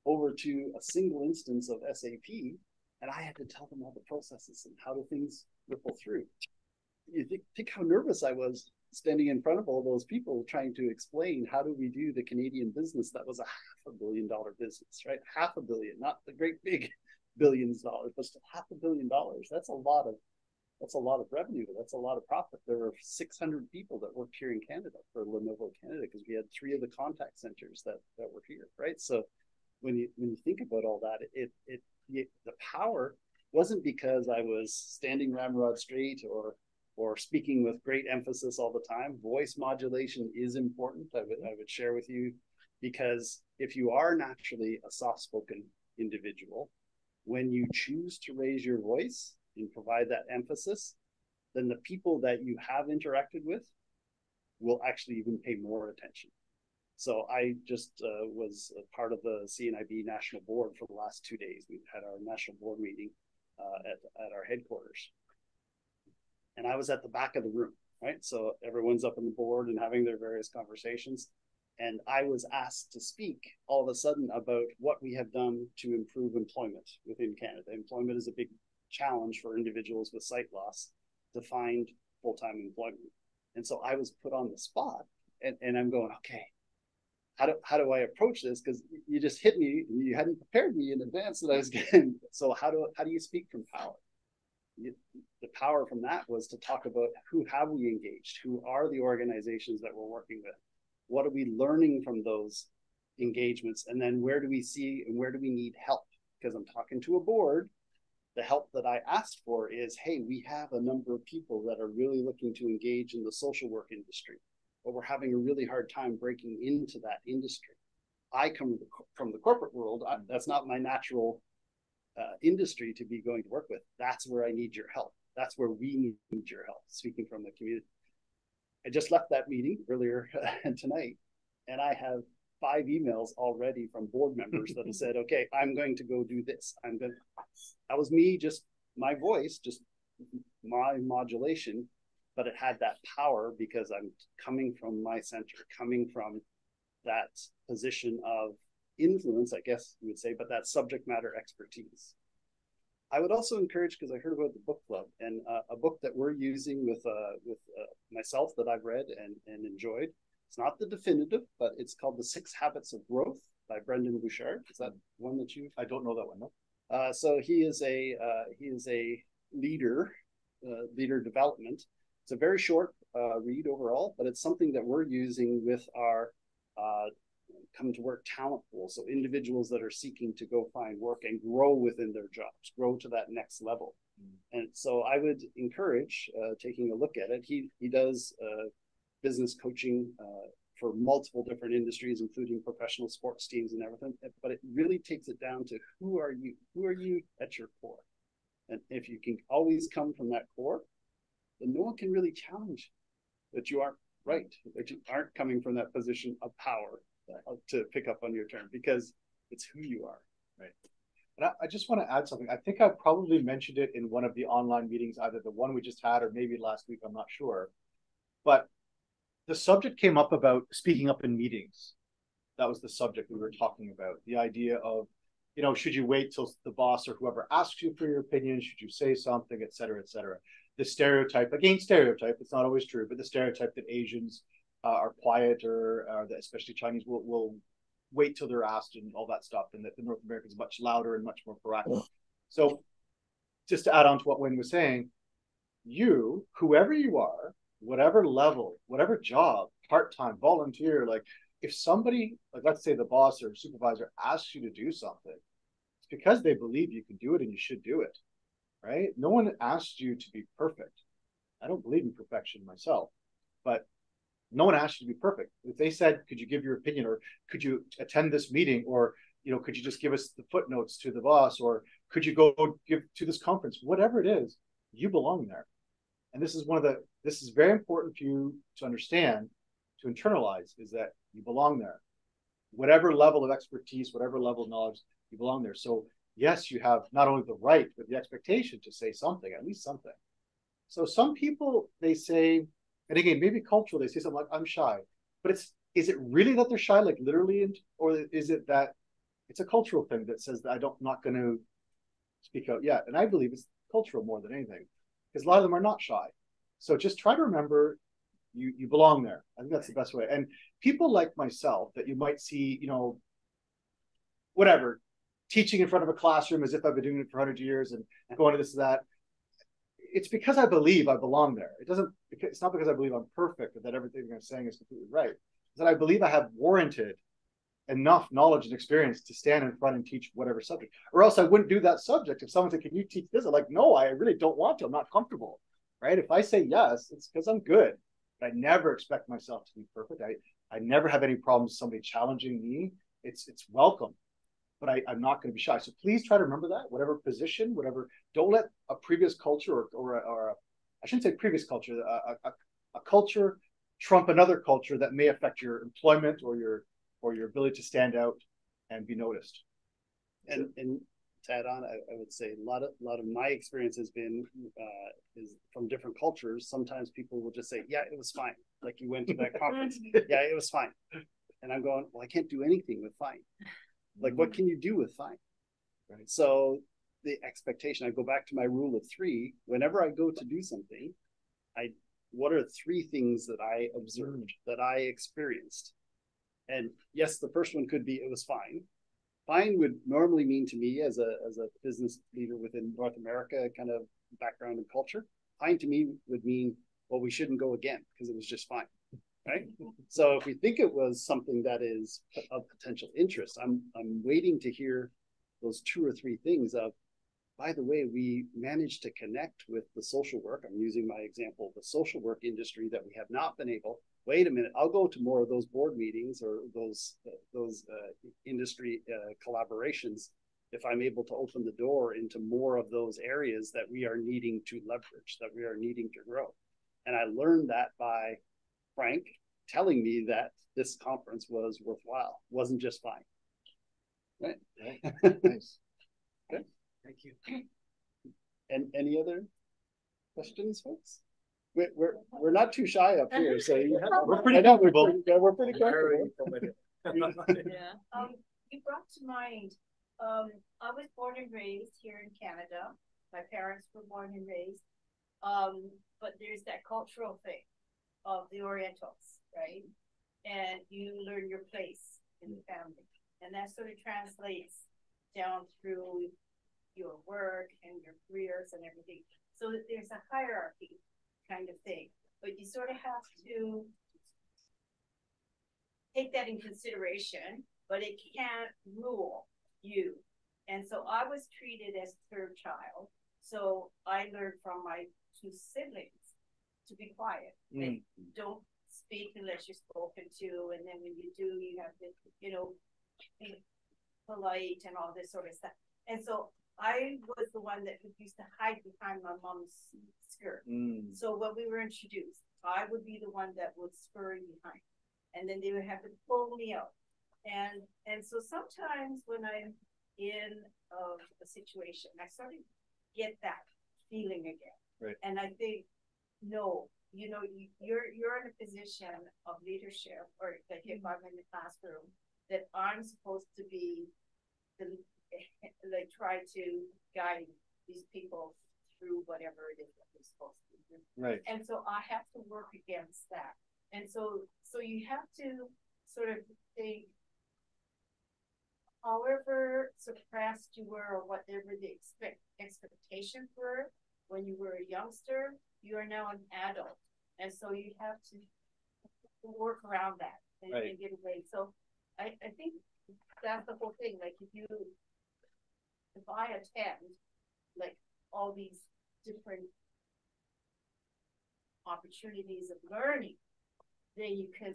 over to a single instance of SAP. And I had to tell them all the processes and how do things ripple through. You think how nervous I was standing in front of all those people trying to explain how do we do the Canadian business that was a $500 million business, right? $500 million, not the great big billions of dollars, but still $500 million. That's a lot of revenue. That's a lot of profit. There were 600 people that worked here in Canada for Lenovo Canada because we had 3 of the contact centers that were here, right? So when you think about all that, the power wasn't because I was standing ramrod straight or speaking with great emphasis all the time. Voice modulation is important. I would share with you, because if you are naturally a soft-spoken individual, when you choose to raise your voice and provide that emphasis, then the people that you have interacted with will actually even pay more attention. So I just was a part of the CNIB National Board for the last 2 days. We've had our national board meeting at our headquarters. And I was at the back of the room, right? So everyone's up on the board and having their various conversations. And I was asked to speak all of a sudden about what we have done to improve employment within Canada. Employment is a big challenge for individuals with sight loss to find full-time employment. And so I was put on the spot and I'm going, okay, how do I approach this? Because you just hit me, you hadn't prepared me in advance that I was getting. So how do you speak from power? The power from that was to talk about who have we engaged, who are the organizations that we're working with, what are we learning from those engagements, and then where do we see and where do we need help? Because I'm talking to a board. The help that I asked for is, hey, we have a number of people that are really looking to engage in the social work industry, but we're having a really hard time breaking into that industry. I come from the corporate world. That's not my natural industry to be going to work with. That's where I need your help. That's where we need your help, speaking from the community. I just left that meeting earlier tonight, and I have 5 emails already from board members that have said, okay, I'm going to go do this. That was me, just my voice, just my modulation, but it had that power because I'm coming from my center, coming from that position of influence, I guess you would say, but that subject matter expertise. I would also encourage, because I heard about the book club, and a book that we're using with myself that I've read and enjoyed. It's not the definitive, but it's called The 6 Habits of Growth by Brendan Bouchard. Is that one that you? I don't know that one. No. So he is a leader development. It's a very short read overall, but it's something that we're using with our come to work talent pool. So individuals that are seeking to go find work and grow within their jobs, grow to that next level. And so I would encourage taking a look at it. He does business coaching for multiple different industries, including professional sports teams and everything. But it really takes it down to who are you? Who are you at your core? And if you can always come from that core, then no one can really challenge that you aren't right, that you aren't coming from that position of power, to pick up on your term, because it's who you are. Right. And I just want to add something. I think I probably mentioned it in one of the online meetings, either the one we just had or maybe last week, I'm not sure. But the subject came up about speaking up in meetings. That was the subject we were talking about. The idea of, should you wait till the boss or whoever asks you for your opinion? Should you say something, et cetera, et cetera? The stereotype, again, stereotype, it's not always true, but the stereotype that Asians are quiet, or that especially Chinese will wait till they're asked and all that stuff, and that the North American is much louder and much more proactive. So just to add on to what Wayne was saying, you, whoever you are, whatever level, whatever job, part-time, volunteer, like if somebody, like let's say the boss or supervisor asks you to do something, it's because they believe you can do it and you should do it, right? No one asked you to be perfect. I don't believe in perfection myself, but no one asked you to be perfect. If they said, could you give your opinion, or could you attend this meeting, or could you just give us the footnotes to the boss, or could you go give to this conference, whatever it is, you belong there. And this is very important for you to understand, to internalize, is that you belong there. Whatever level of expertise, whatever level of knowledge, you belong there. So yes, you have not only the right, but the expectation to say something, at least something. So some people, they say, and again, maybe cultural, they say something like, I'm shy. But is it really that they're shy, like literally, or is it that it's a cultural thing that says that I'm not going to speak out yet? And I believe it's cultural more than anything, because a lot of them are not shy. So just try to remember you belong there. I think that's the best way. And people like myself that you might see, whatever, teaching in front of a classroom as if I've been doing it for 100 years and going to this and that. It's because I believe I belong there. It's not because I believe I'm perfect or that everything I'm saying is completely right. It's that I believe I have warranted enough knowledge and experience to stand in front and teach whatever subject. Or else I wouldn't do that subject. If someone said, can you teach this? I'm like, no, I really don't want to. I'm not comfortable, right? If I say yes, it's because I'm good. But I never expect myself to be perfect. I never have any problems with somebody challenging me. It's welcome. But I'm not going to be shy. So please try to remember that, whatever position, don't let a previous culture or I shouldn't say previous culture, a culture trump another culture that may affect your employment or your ability to stand out and be noticed. And to add on, I would say a lot of my experience has been is from different cultures. Sometimes people will just say, yeah, it was fine. Like you went to that conference. Yeah, it was fine. And I'm going, well, I can't do anything with fine. Like, what can you do with fine? Right. So the expectation, I go back to my rule of 3. Whenever I go to do something, what are 3 things that I observed, that I experienced? And yes, the first one could be, it was fine. Fine would normally mean to me as a business leader within North America kind of background and culture, fine to me would mean, well, we shouldn't go again because it was just fine. Right. So if we think it was something that is of potential interest, I'm waiting to hear those 2 or 3 things of, by the way, we managed to connect with the social work. I'm using my example, the social work industry that we have not been able. Wait a minute, I'll go to more of those board meetings or those industry collaborations if I'm able to open the door into more of those areas that we are needing to leverage, that we are needing to grow. And I learned that by Frank telling me that this conference was worthwhile, wasn't just fine. Right. Nice. Okay. Thank you. And any other questions, folks? We're not too shy up here, so we're pretty comfortable. We're pretty comfortable. Yeah. You brought to mind I was born and raised here in Canada. My parents were born and raised. But there's that cultural thing of the Orientals, right? And you learn your place in the family. And that sort of translates down through your work and your careers and everything. So that there's a hierarchy kind of thing. But you sort of have to take that in consideration, but it can't rule you. And so I was treated as third child. So I learned from my two siblings to be quiet. Like, don't speak unless you're spoken to. And then when you do, you have to, you know, be polite and all this sort of stuff. And so I was the one that used to hide behind my mom's skirt. So when we were introduced, I would be the one that would scurry behind. And then they would have to pull me out. And so sometimes when I'm in a situation, I sort of get that feeling again. Right. And I think, no, you know, you're in a position of leadership, or like if I'm in the classroom, that I'm supposed to be try to guide these people through whatever it is that they're supposed to do. Right. And so I have to work against that. And so you have to sort of think, however suppressed you were or whatever the expectations were when you were a youngster, you are now an adult. And so you have to work around that and get away. So I think that's the whole thing. Like if I attend like all these different opportunities of learning, then you can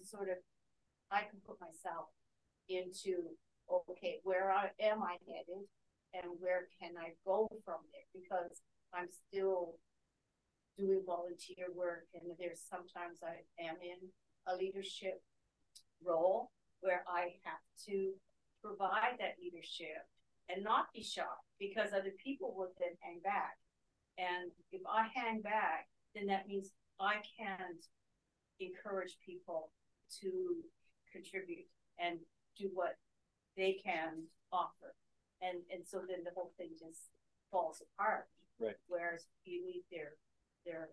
I can put myself into, okay, where am I headed and where can I go from there? Because I'm still doing volunteer work, and there's sometimes I am in a leadership role where I have to provide that leadership and not be shocked, because other people will then hang back. And if I hang back, then that means I can't encourage people to contribute and do what they can offer. And so then the whole thing just falls apart. Right. Whereas you need their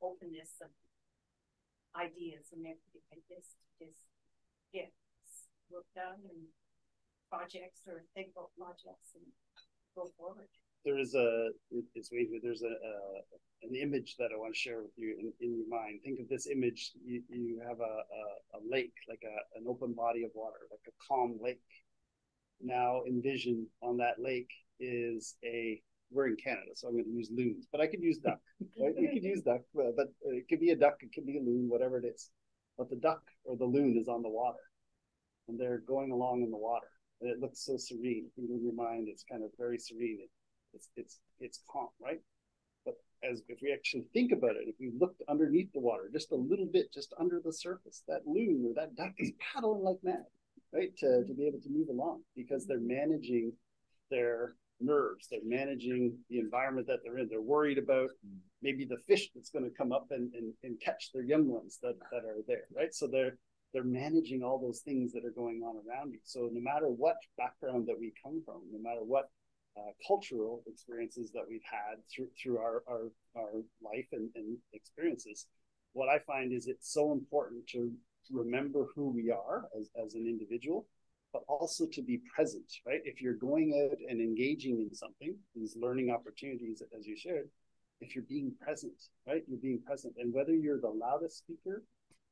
openness of ideas and everything like this to just get work done and projects, or think about projects and go forward. There's an image that I want to share with you in your mind. Think of this image. You have a lake, like an open body of water, like a calm lake. Now envision on that lake is we're in Canada, so I'm going to use loons, but I could use duck, right? We could use duck, but it could be a duck, it could be a loon, whatever it is. But the duck or the loon is on the water, and they're going along in the water. And it looks so serene. In your mind, it's kind of very serene. It's calm, right? But if we actually think about it, if we looked underneath the water just a little bit, just under the surface, that loon or that duck is paddling like mad, right? To be able to move along, because they're managing their nerves, they're managing the environment that they're in. They're worried about maybe the fish that's going to come up and catch their young ones that are there, right? So they're managing all those things that are going on around you. So no matter what background that we come from, no matter what cultural experiences that we've had through our life and experiences, what I find is it's so important to remember who we are as an individual, but also to be present, right? If you're going out and engaging in something, these learning opportunities, as you shared, if you're being present, right? You're being present. And whether you're the loudest speaker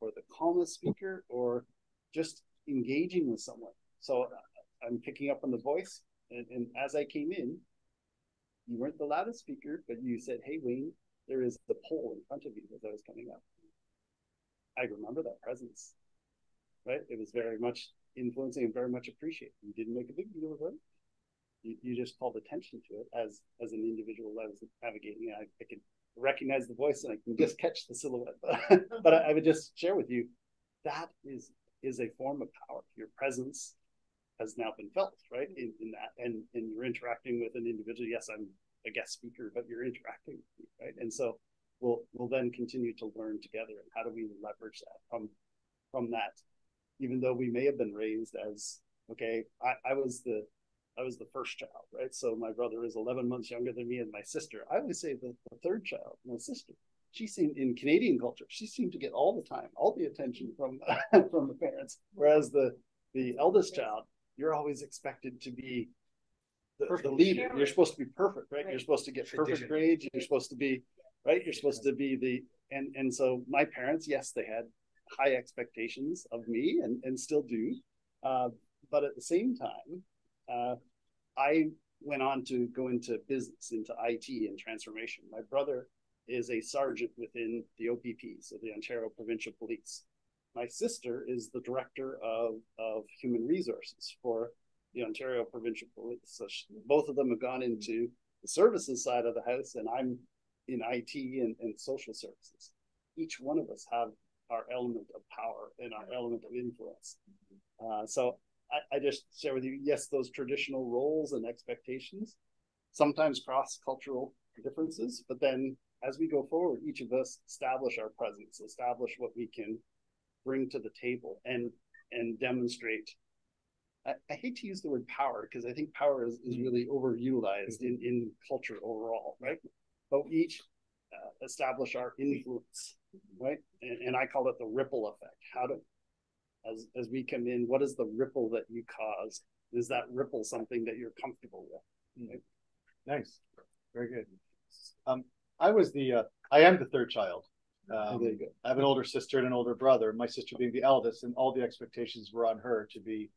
or the calmest speaker or just engaging with someone. So I'm picking up on the voice. And as I came in, you weren't the loudest speaker, but you said, hey, Wayne, there is the pole in front of you as I was coming up. I remember that presence, right? It was very much influencing and very much appreciated. You didn't make a big deal of it. You just called attention to it as an individual that was navigating. I could recognize the voice and I can just catch the silhouette. But I would just share with you, that is a form of power. Your presence has now been felt, right? In that, and you're interacting with an individual. Yes, I'm a guest speaker, but you're interacting with me, right? And so we'll then continue to learn together. And how do we leverage that from that? Even though we may have been raised as, okay, I was the I was the first child, right? So my brother is 11 months younger than me and my sister. I would say the third child, my sister. She seemed, in Canadian culture, she seemed to get all the time, all the attention from from the parents. Whereas the eldest child, you're always expected to be the leader. You're supposed to be perfect, right? You're supposed to get perfect grades. You're supposed to be, right? You're supposed to be the, and so my parents, yes, they had high expectations of me and still do. But at the same time, I went on to go into business, into IT and transformation. My brother is a sergeant within the OPP, so the Ontario Provincial Police. My sister is the director of human resources for the Ontario Provincial Police. So both of them have gone into the services side of the house, and I'm in IT and social services. Each one of us have our element of power and our element of influence. So I just share with you, yes, those traditional roles and expectations, sometimes cross-cultural differences, but then as we go forward, each of us establish our presence, establish what we can bring to the table and demonstrate. I hate to use the word power because I think power is really overutilized in culture overall, right? But we each establish our influence, right? And I call it the ripple effect. How to, as we come in, what is the ripple that you cause? Is that ripple something that you're comfortable with? Right? Nice, very good. I am the third child. I have an older sister and an older brother, my sister being the eldest, and all the expectations were on her to be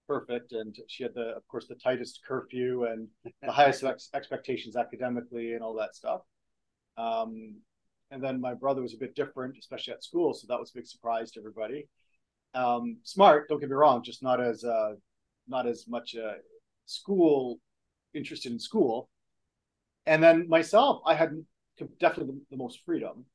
perfect. And she had of course, the tightest curfew and the highest expectations academically and all that stuff. And then my brother was a bit different, especially at school. So that was a big surprise to everybody. Smart, don't get me wrong, just not as much school interested in school. And then myself, I had definitely the most freedom,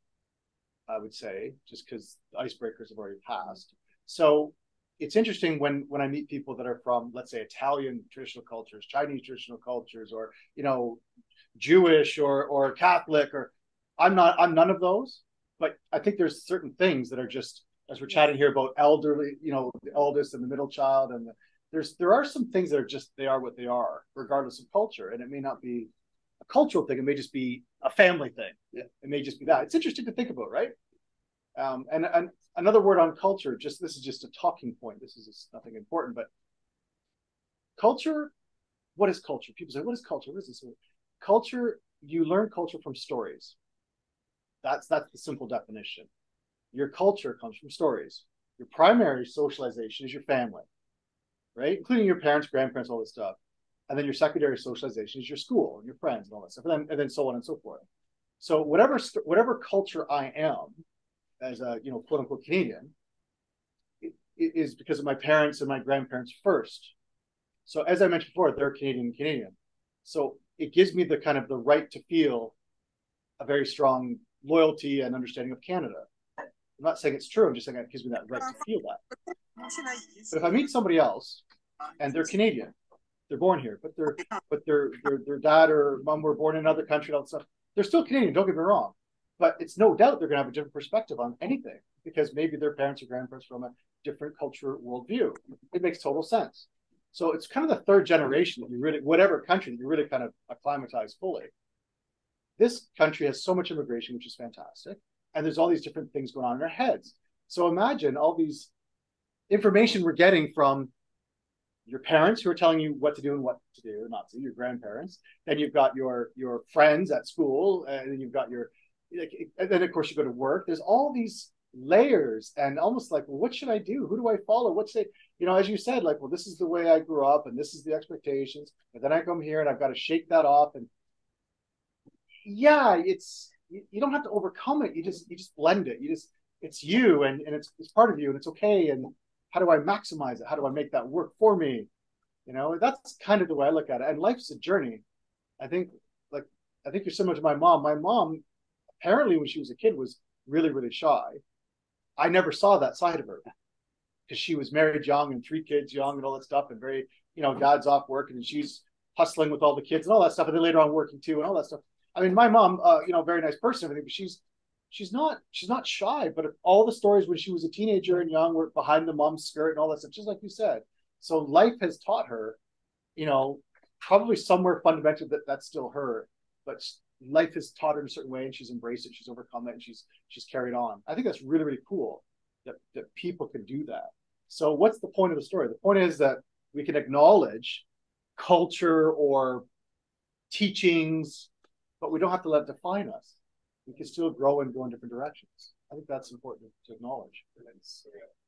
I would say, just because the icebreakers have already passed. So it's interesting when I meet people that are from, let's say, Italian traditional cultures, Chinese traditional cultures, or Jewish or Catholic, or I'm none of those. But I think there's certain things that are just, as we're chatting here about elderly, the eldest and the middle child, and there are some things that are just, they are what they are, regardless of culture, and it may not be a cultural thing. It may just be a family thing. Yeah. It may just be that. It's interesting to think about, right? And another word on culture, this is just a talking point. This is nothing important, but culture, what is culture? People say, what is culture? What is this? Culture, you learn culture from stories. That's the simple definition. Your culture comes from stories. Your primary socialization is your family, right? Including your parents, grandparents, all this stuff. And then your secondary socialization is your school and your friends and all that stuff, and then so on and so forth. So whatever culture I am, as a quote unquote Canadian, it is because of my parents and my grandparents first. So as I mentioned before, they're Canadian. So it gives me the kind of the right to feel a very strong loyalty and understanding of Canada. I'm not saying it's true. I'm just saying it gives me that right to feel that. But if I meet somebody else and they're Canadian, they're born here, but their dad or mom were born in another country and all that stuff, they're still Canadian. Don't get me wrong. But it's no doubt they're going to have a different perspective on anything because maybe their parents or grandparents from a different culture worldview. It makes total sense. So it's kind of the third generation that you really, whatever country that you really kind of acclimatize fully. This country has so much immigration, which is fantastic. And there's all these different things going on in our heads. So imagine all these information we're getting from your parents who are telling you what to do and what to do, not to your grandparents. Then you've got your friends at school, and then you've got and then of course you go to work. There's all these layers, and almost like, well, what should I do? Who do I follow? As you said, like, well, this is the way I grew up, and this is the expectations. And then I come here, and I've got to shake that off. And yeah, you don't have to overcome it. You just blend it. It's you, and it's part of you, and it's okay. And how do I maximize it? How do I make that work for me? That's kind of the way I look at it. And life's a journey. I think you're similar to my mom. My mom, apparently when she was a kid, was really, really shy. I never saw that side of her because she was married young and 3 kids young and all that stuff, and very, dad's off work and she's hustling with all the kids and all that stuff. And then later on working too and all that stuff. I mean, my mom, very nice person, everything, but she's not shy, but all the stories when she was a teenager and young were behind the mom's skirt and all that stuff, just like you said. So life has taught her, probably somewhere fundamentally that's still her, but life has taught her in a certain way, and she's embraced it, she's overcome it, and she's carried on. I think that's really, really cool that people can do that. So what's the point of the story? The point is that we can acknowledge culture or teachings, but we don't have to let it define us. We can still grow and go in different directions. I think that's important to acknowledge.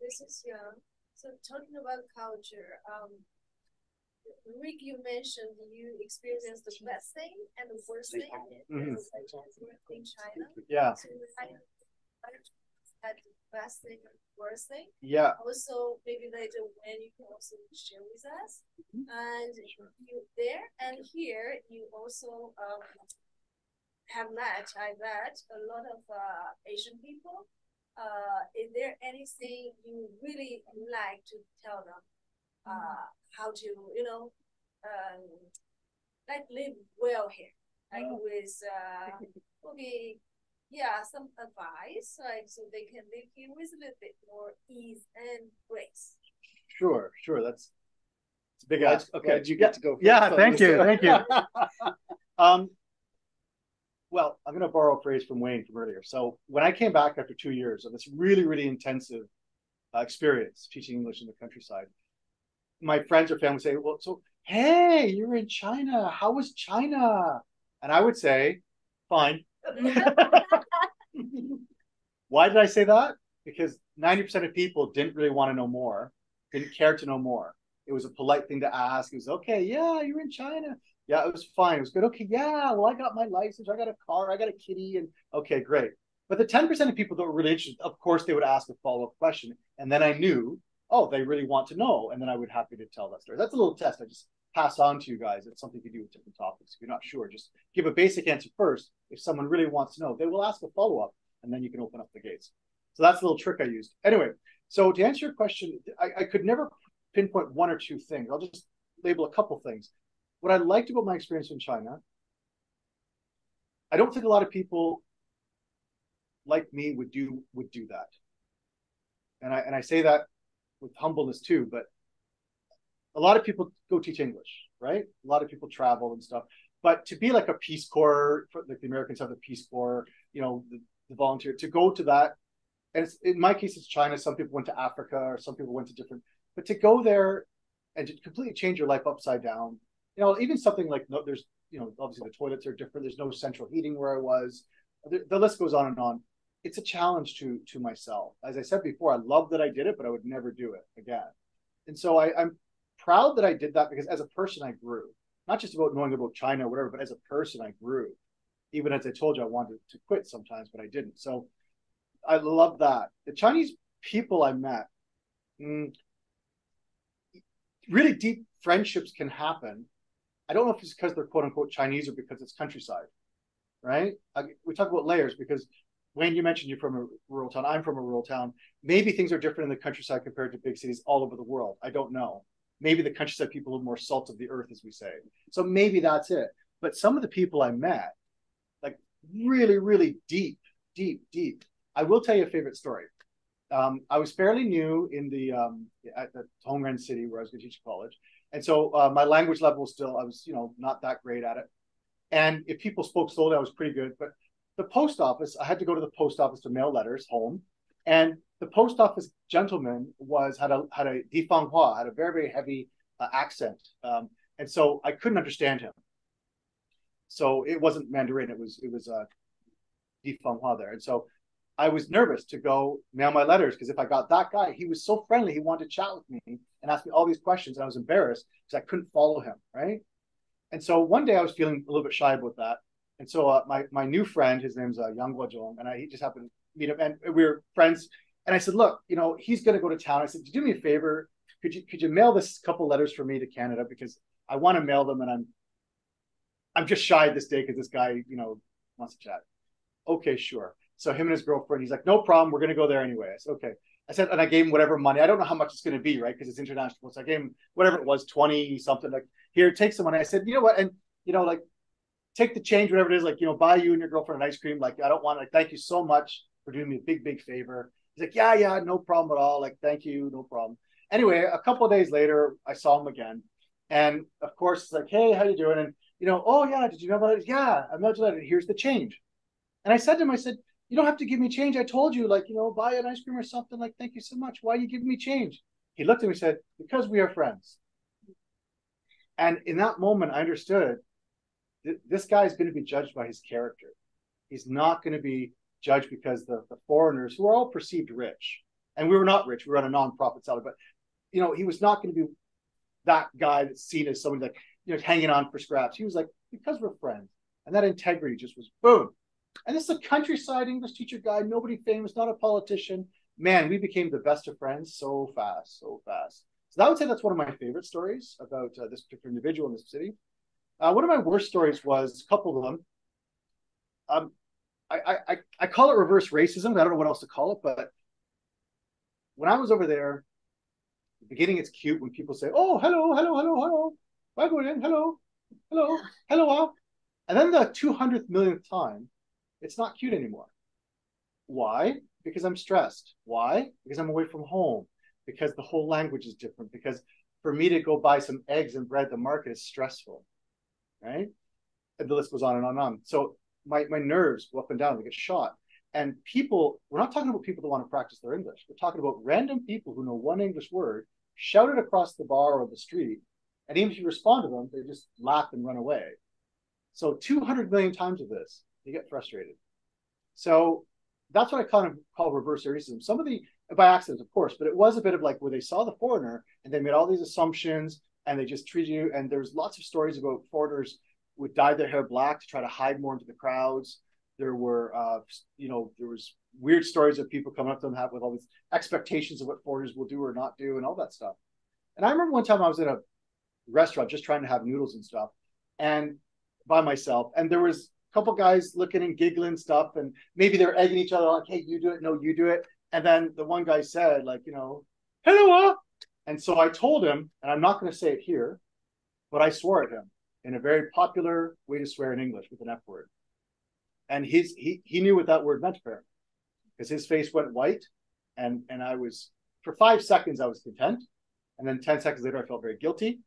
This is young. So talking about culture, Ric, you mentioned you experienced the best thing and the worst thing in China. Yeah. So had the best thing and the worst thing. Yeah. Also, maybe later when you can also share with us. And you there and here, you also I met a lot of Asian people. Is there anything you really like to tell them? How to, like live well here, like with, some advice, like so they can live here with a little bit more ease and grace. Sure. That's a big ask. Okay, did you get to go first? Yeah, thank you. Well, I'm going to borrow a phrase from Wayne from earlier. So when I came back after 2 years of this really, really intensive experience teaching English in the countryside, my friends or family say, well, so, hey, you're in China. How was China? And I would say, fine. Why did I say that? Because 90% of people didn't really want to know more, didn't care to know more. It was a polite thing to ask. It was, okay, yeah, you're in China. Yeah, it was fine. It was good. Okay, yeah, well, I got my license. I got a car. I got a kitty. And okay, great. But the 10% of people that were really interested, of course, they would ask a follow-up question. And then I knew, oh, they really want to know. And then I would happy to tell that story. That's a little test I just pass on to you guys. It's something you do with different topics. If you're not sure, just give a basic answer first. If someone really wants to know, they will ask a follow-up, and then you can open up the gates. So that's a little trick I used. Anyway, so to answer your question, I could never pinpoint one or two things. I'll just label a couple things. What I liked about my experience in China, I don't think a lot of people like me would do that. And I say that with humbleness too, but a lot of people go teach English, right? A lot of people travel and stuff. But to be like a Peace Corps, like the Americans have the Peace Corps, the volunteer, to go to that, and in my case, it's China. Some people went to Africa, or some people went to different, but to go there and to completely change your life upside down, even something like, there's, obviously the toilets are different. There's no central heating where I was. The list goes on and on. It's a challenge to myself. As I said before, I love that I did it, but I would never do it again. And so I'm proud that I did that, because as a person, I grew. Not just about knowing about China or whatever, but as a person, I grew. Even as I told you, I wanted to quit sometimes, but I didn't. So I love that. The Chinese people I met, really deep friendships can happen. I don't know if it's because they're quote unquote Chinese or because it's countryside, right? We talk about layers because Wayne, you mentioned you're from a rural town. I'm from a rural town. Maybe things are different in the countryside compared to big cities all over the world. I don't know. Maybe the countryside people are more salt of the earth, as we say. So maybe that's it. But some of the people I met, like really, really deep. I will tell you a favorite story. I was fairly new in at the Tongren city where I was going to teach college. And so my language level was still, I was, not that great at it. And if people spoke slowly, I was pretty good. But the post office, I had to go to the post office to mail letters home. And the post office gentleman had a Difanghua, had a very, very heavy accent. And so I couldn't understand him. So it wasn't Mandarin, it was Difanghua there. And so I was nervous to go mail my letters, because if I got that guy, he was so friendly. He wanted to chat with me and ask me all these questions. And I was embarrassed because I couldn't follow him, right? And so one day I was feeling a little bit shy about that. And so my new friend, his name's Yang Guozhong, and he just happened to meet him, and we were friends. And I said, look, he's going to go to town. I said, do me a favor. Could you mail this couple letters for me to Canada, because I want to mail them, and I'm just shy this day because this guy, wants to chat. Okay, sure. So him and his girlfriend, he's like, no problem. We're going to go there anyway. I said, okay. And I gave him whatever money. I don't know how much it's going to be, right? Because it's international. So I gave him whatever it was, 20 something. Like, here, take some money. I said, you know what? And, take the change, whatever it is, buy you and your girlfriend an ice cream. Like, I don't want, thank you so much for doing me a big, big favor. He's like, yeah, no problem at all. Like, thank you, no problem. Anyway, a couple of days later, I saw him again. And of course, it's like, hey, how you doing? And, oh, yeah, did you know about it? Yeah, I'm not delighted. Here's the change. And I said to him, I said, you don't have to give me change. I told you, like, buy an ice cream or something. Like, thank you so much. Why are you giving me change? He looked at me and said, because we are friends. And in that moment, I understood this guy is going to be judged by his character. He's not going to be judged because the foreigners, who are all perceived rich, and we were not rich, we were on a nonprofit salary, but he was not going to be that guy that's seen as someone like hanging on for scraps. He was like, because we're friends, and that integrity just was boom. And this is a countryside English teacher guy, nobody famous, not a politician. Man, we became the best of friends so fast, so fast. So I would say that's one of my favorite stories about this particular individual in this city. One of my worst stories was a couple of them. I call it reverse racism. I don't know what else to call it, but when I was over there, at the beginning it's cute when people say, "Oh, hello, hello, hello, hello, bye, go in, hello, hello, hello," and then the 200th millionth time, it's not cute anymore. Why? Because I'm stressed. Why? Because I'm away from home. Because the whole language is different. Because for me to go buy some eggs and bread at the market is stressful, right? And the list goes on and on and on. So my nerves go up and down. They get shot. And people, we're not talking about people that want to practice their English. We're talking about random people who know one English word, shout it across the bar or the street, and even if you respond to them, they just laugh and run away. So 200 million times of this, you get frustrated. So that's what I kind of call reverse racism. Some of the, by accident, of course, but it was a bit of like where they saw the foreigner and they made all these assumptions and they just treated you. And there's lots of stories about foreigners would dye their hair black to try to hide more into the crowds. There were, there was weird stories of people coming up to them with all these expectations of what foreigners will do or not do and all that stuff. And I remember one time I was in a restaurant just trying to have noodles and stuff, and by myself, and there was a couple guys looking and giggling stuff, and maybe they're egging each other like, hey, you do it, no, you do it. And then the one guy said, like, hello. And so I told him, and I'm not going to say it here, but I swore at him in a very popular way to swear in English with an F word. And he knew what that word meant for him, because his face went white, and I was, for 5 seconds I was content, and then 10 seconds later I felt very guilty,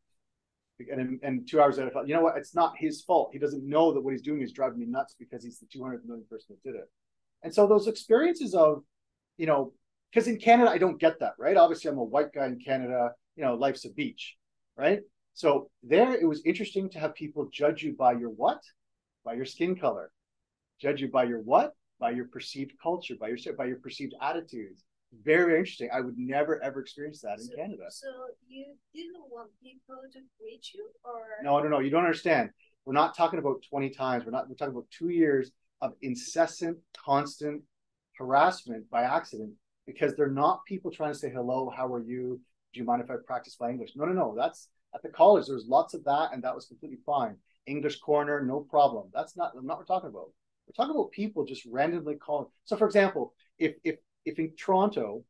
and 2 hours later I felt, you know what, it's not his fault. He doesn't know that what he's doing is driving me nuts because he's the 200 millionth person that did it. And so those experiences of, because in Canada I don't get that, right? Obviously I'm a white guy in Canada, life's a beach, right? So there it was interesting to have people judge you by your what? By your skin color. Judge you by your what? By your perceived culture, by your perceived attitudes. Very interesting. I would never ever experience that in Canada. So you didn't want people to greet you, or no, you don't understand. We're not talking about 20 times. We're talking about 2 years of incessant, constant harassment by accident, because they're not people trying to say hello, how are you? Do you mind if I practice my English? No. That's at the college. There was lots of that, and that was completely fine. English corner, no problem. That's not what we're talking about. We're talking about people just randomly calling. So, for example, if in Toronto,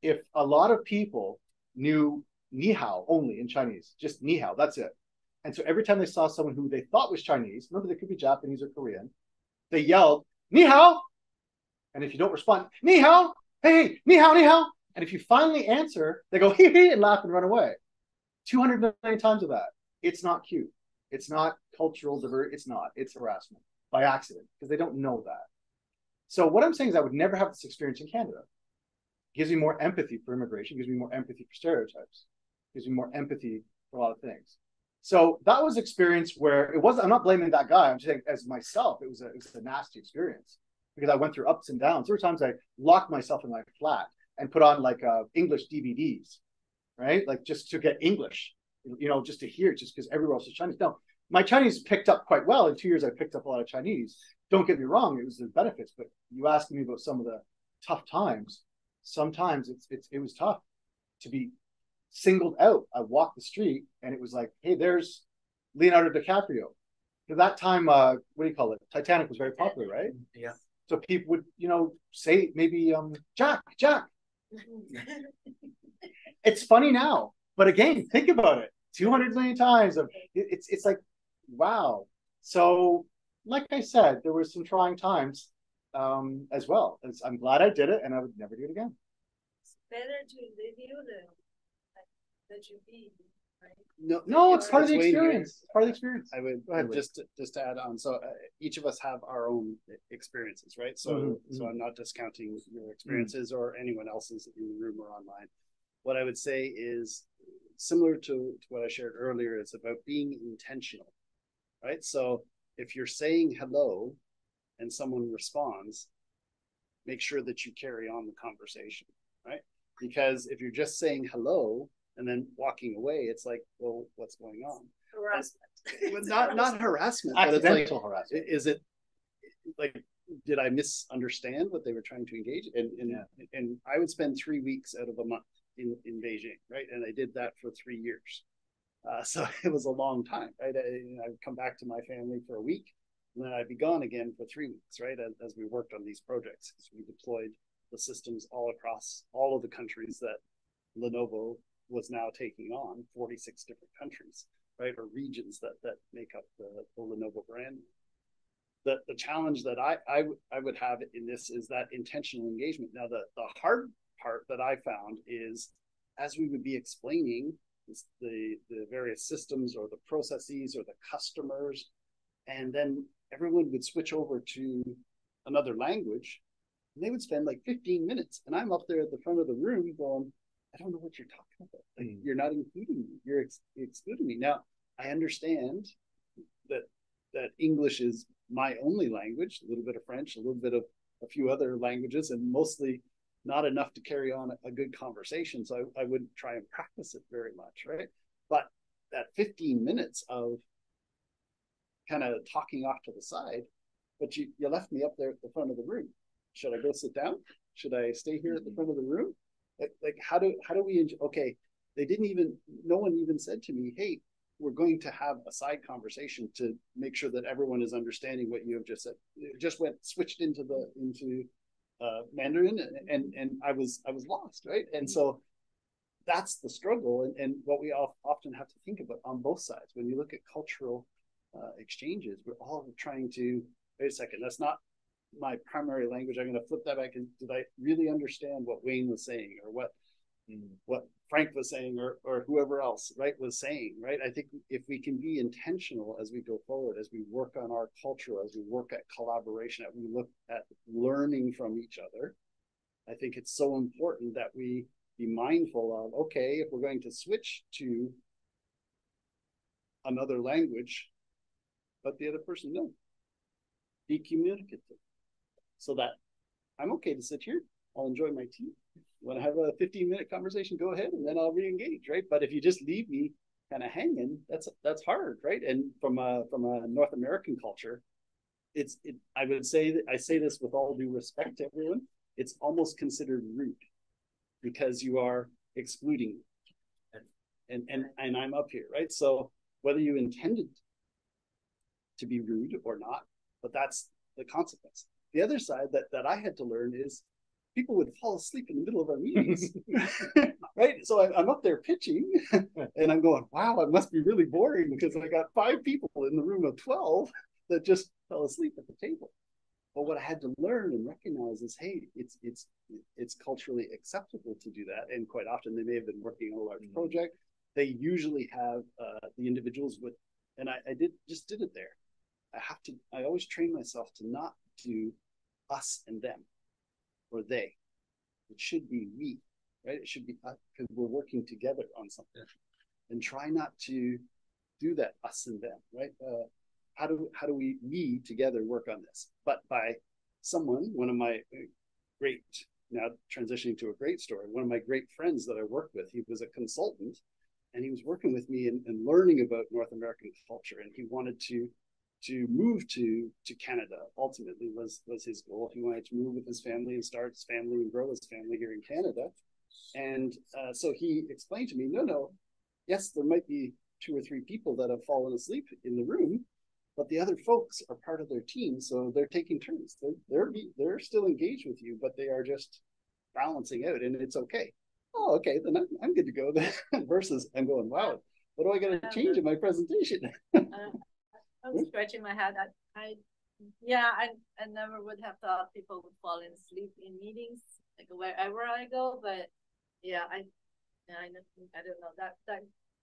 if a lot of people knew ni hao only in Chinese, just ni hao, that's it. And so every time they saw someone who they thought was Chinese, remember they could be Japanese or Korean, they yelled, ni hao. And if you don't respond, ni hao, hey, ni hao, ni hao. And if you finally answer, they go, hee hee, and laugh and run away. 200 million times of that. It's not cute. It's not cultural diversity. It's not. It's harassment by accident, because they don't know that. So what I'm saying is I would never have this experience in Canada. It gives me more empathy for immigration, gives me more empathy for stereotypes, gives me more empathy for a lot of things. So that was an experience where it wasn't, I'm not blaming that guy, I'm just saying as myself, it was a nasty experience, because I went through ups and downs. There were times I locked myself in my flat and put on like English DVDs, right? Like just to get English, just to hear, just because everywhere else is Chinese. No, my Chinese picked up quite well. In 2 years, I picked up a lot of Chinese. Don't get me wrong, it was the benefits, but you asking me about some of the tough times, sometimes it was tough to be singled out. I walked the street and it was like, hey, there's Leonardo DiCaprio. At that time, what do you call it? Titanic was very popular, right? Yeah. So people would, say maybe Jack. It's funny now, but again, think about it. 200 million times of it's like, wow. So like I said, there were some trying times as well. I'm glad I did it, and I would never do it again. it's better to review that you be No, it's part of the Wayne here. experience. It's part of the experience. I would ahead, just to add on. So each of us have our own experiences, right? So so I'm not discounting your experiences or anyone else's in the room or online. What I would say is similar to what I shared earlier. It's about being intentional, right? So if you're saying hello and someone responds, make sure that you carry on the conversation, right? Because if you're just saying hello and then walking away, it's like, well, what's going on? Harassment. Not harassment, but it's like, harassment. Is it like, did I misunderstand what they were trying to engage? And I would spend 3 weeks out of a month in Beijing, right? And I did that for 3 years. So it was a long time, right? I'd come back to my family for a week, and then I'd be gone again for 3 weeks, right? As we worked on these projects, because we deployed the systems all across all of the countries that Lenovo was now taking on, 46 different countries, right? Or regions that make up the Lenovo brand. The challenge that I would have in this is that intentional engagement. Now, the hard part that I found is as we would be explaining the various systems or the processes or the customers, and then everyone would switch over to another language, and they would spend like 15 minutes, and I'm up there at the front of the room going, I don't know what you're talking about. Like, you're not including me. You're excluding me. Now, I understand that English is my only language, a little bit of French, a little bit of a few other languages, and mostly not enough to carry on a good conversation. So I wouldn't try and practice it very much, right? But that 15 minutes of kind of talking off to the side, but you left me up there at the front of the room. Should I go sit down? Should I stay here at the front of the room? Like how do we, okay, no one even said to me, hey, we're going to have a side conversation to make sure that everyone is understanding what you have just said. It just switched into Mandarin, and I was lost, right? And so that's the struggle, and what we often have to think about on both sides. When you look at cultural exchanges, we're all trying to, wait a second, that's not my primary language. I'm going to flip that back. And did I really understand what Wayne was saying, or what Frank was saying, or whoever else, right, was saying, right? I think if we can be intentional as we go forward, as we work on our culture, as we work at collaboration, as we look at learning from each other, I think it's so important that we be mindful of, okay, if we're going to switch to another language, but the other person no, be communicative, so that I'm okay to sit here, I'll enjoy my tea. When I have a 15-minute conversation, go ahead, and then I'll re-engage, right? But if you just leave me kind of hanging, that's hard, right? And from a North American culture, I would say that, I say this with all due respect to everyone, it's almost considered rude because you are excluding me. And I'm up here, right? So whether you intended to be rude or not, but that's the consequence. The other side that I had to learn is people would fall asleep in the middle of our meetings, right? So I'm up there pitching, and I'm going, wow, it must be really boring because I got 5 people in the room of 12 that just fell asleep at the table. But what I had to learn and recognize is, hey, it's culturally acceptable to do that, and quite often they may have been working on a large project. They usually have the individuals with, and I did it there. I always train myself to not do us and them, or they. It should be we, right? It should be us, because we're working together on something. And try not to do that us and them, right? How do we together work on this? But by one of my great, now transitioning to a great story, one of my great friends that I worked with, he was a consultant, and he was working with me and learning about North American culture, and he wanted to move to Canada. Ultimately was his goal. He wanted to move with his family and start his family and grow his family here in Canada. And so he explained to me, no, yes, there might be 2 or 3 people that have fallen asleep in the room, but the other folks are part of their team, so they're taking turns. They're still engaged with you, but they are just balancing out, and it's okay. Oh, okay, then I'm good to go then. Versus I'm going, wow, what do I got to change in my presentation? I'm scratching my head. I never would have thought people would fall asleep in meetings, like wherever I go. But yeah, I don't know, that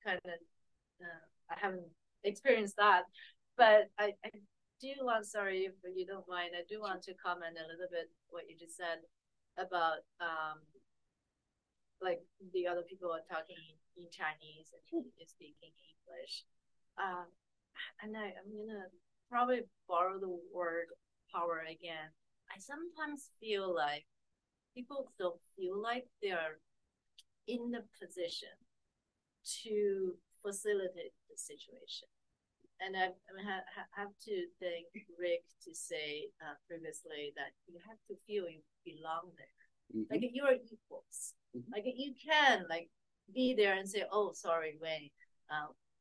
kind of, I haven't experienced that, but I do want, sorry if you don't mind, I do want to comment a little bit what you just said about like the other people are talking in Chinese and you're speaking English. And I'm gonna probably borrow the word power again. I sometimes feel like people don't feel like they're in the position to facilitate the situation. And I have to thank Rick to say previously that you have to feel you belong there. Mm-hmm. Like you are equals. Mm-hmm. Like you can like be there and say, "Oh, sorry, Wayne,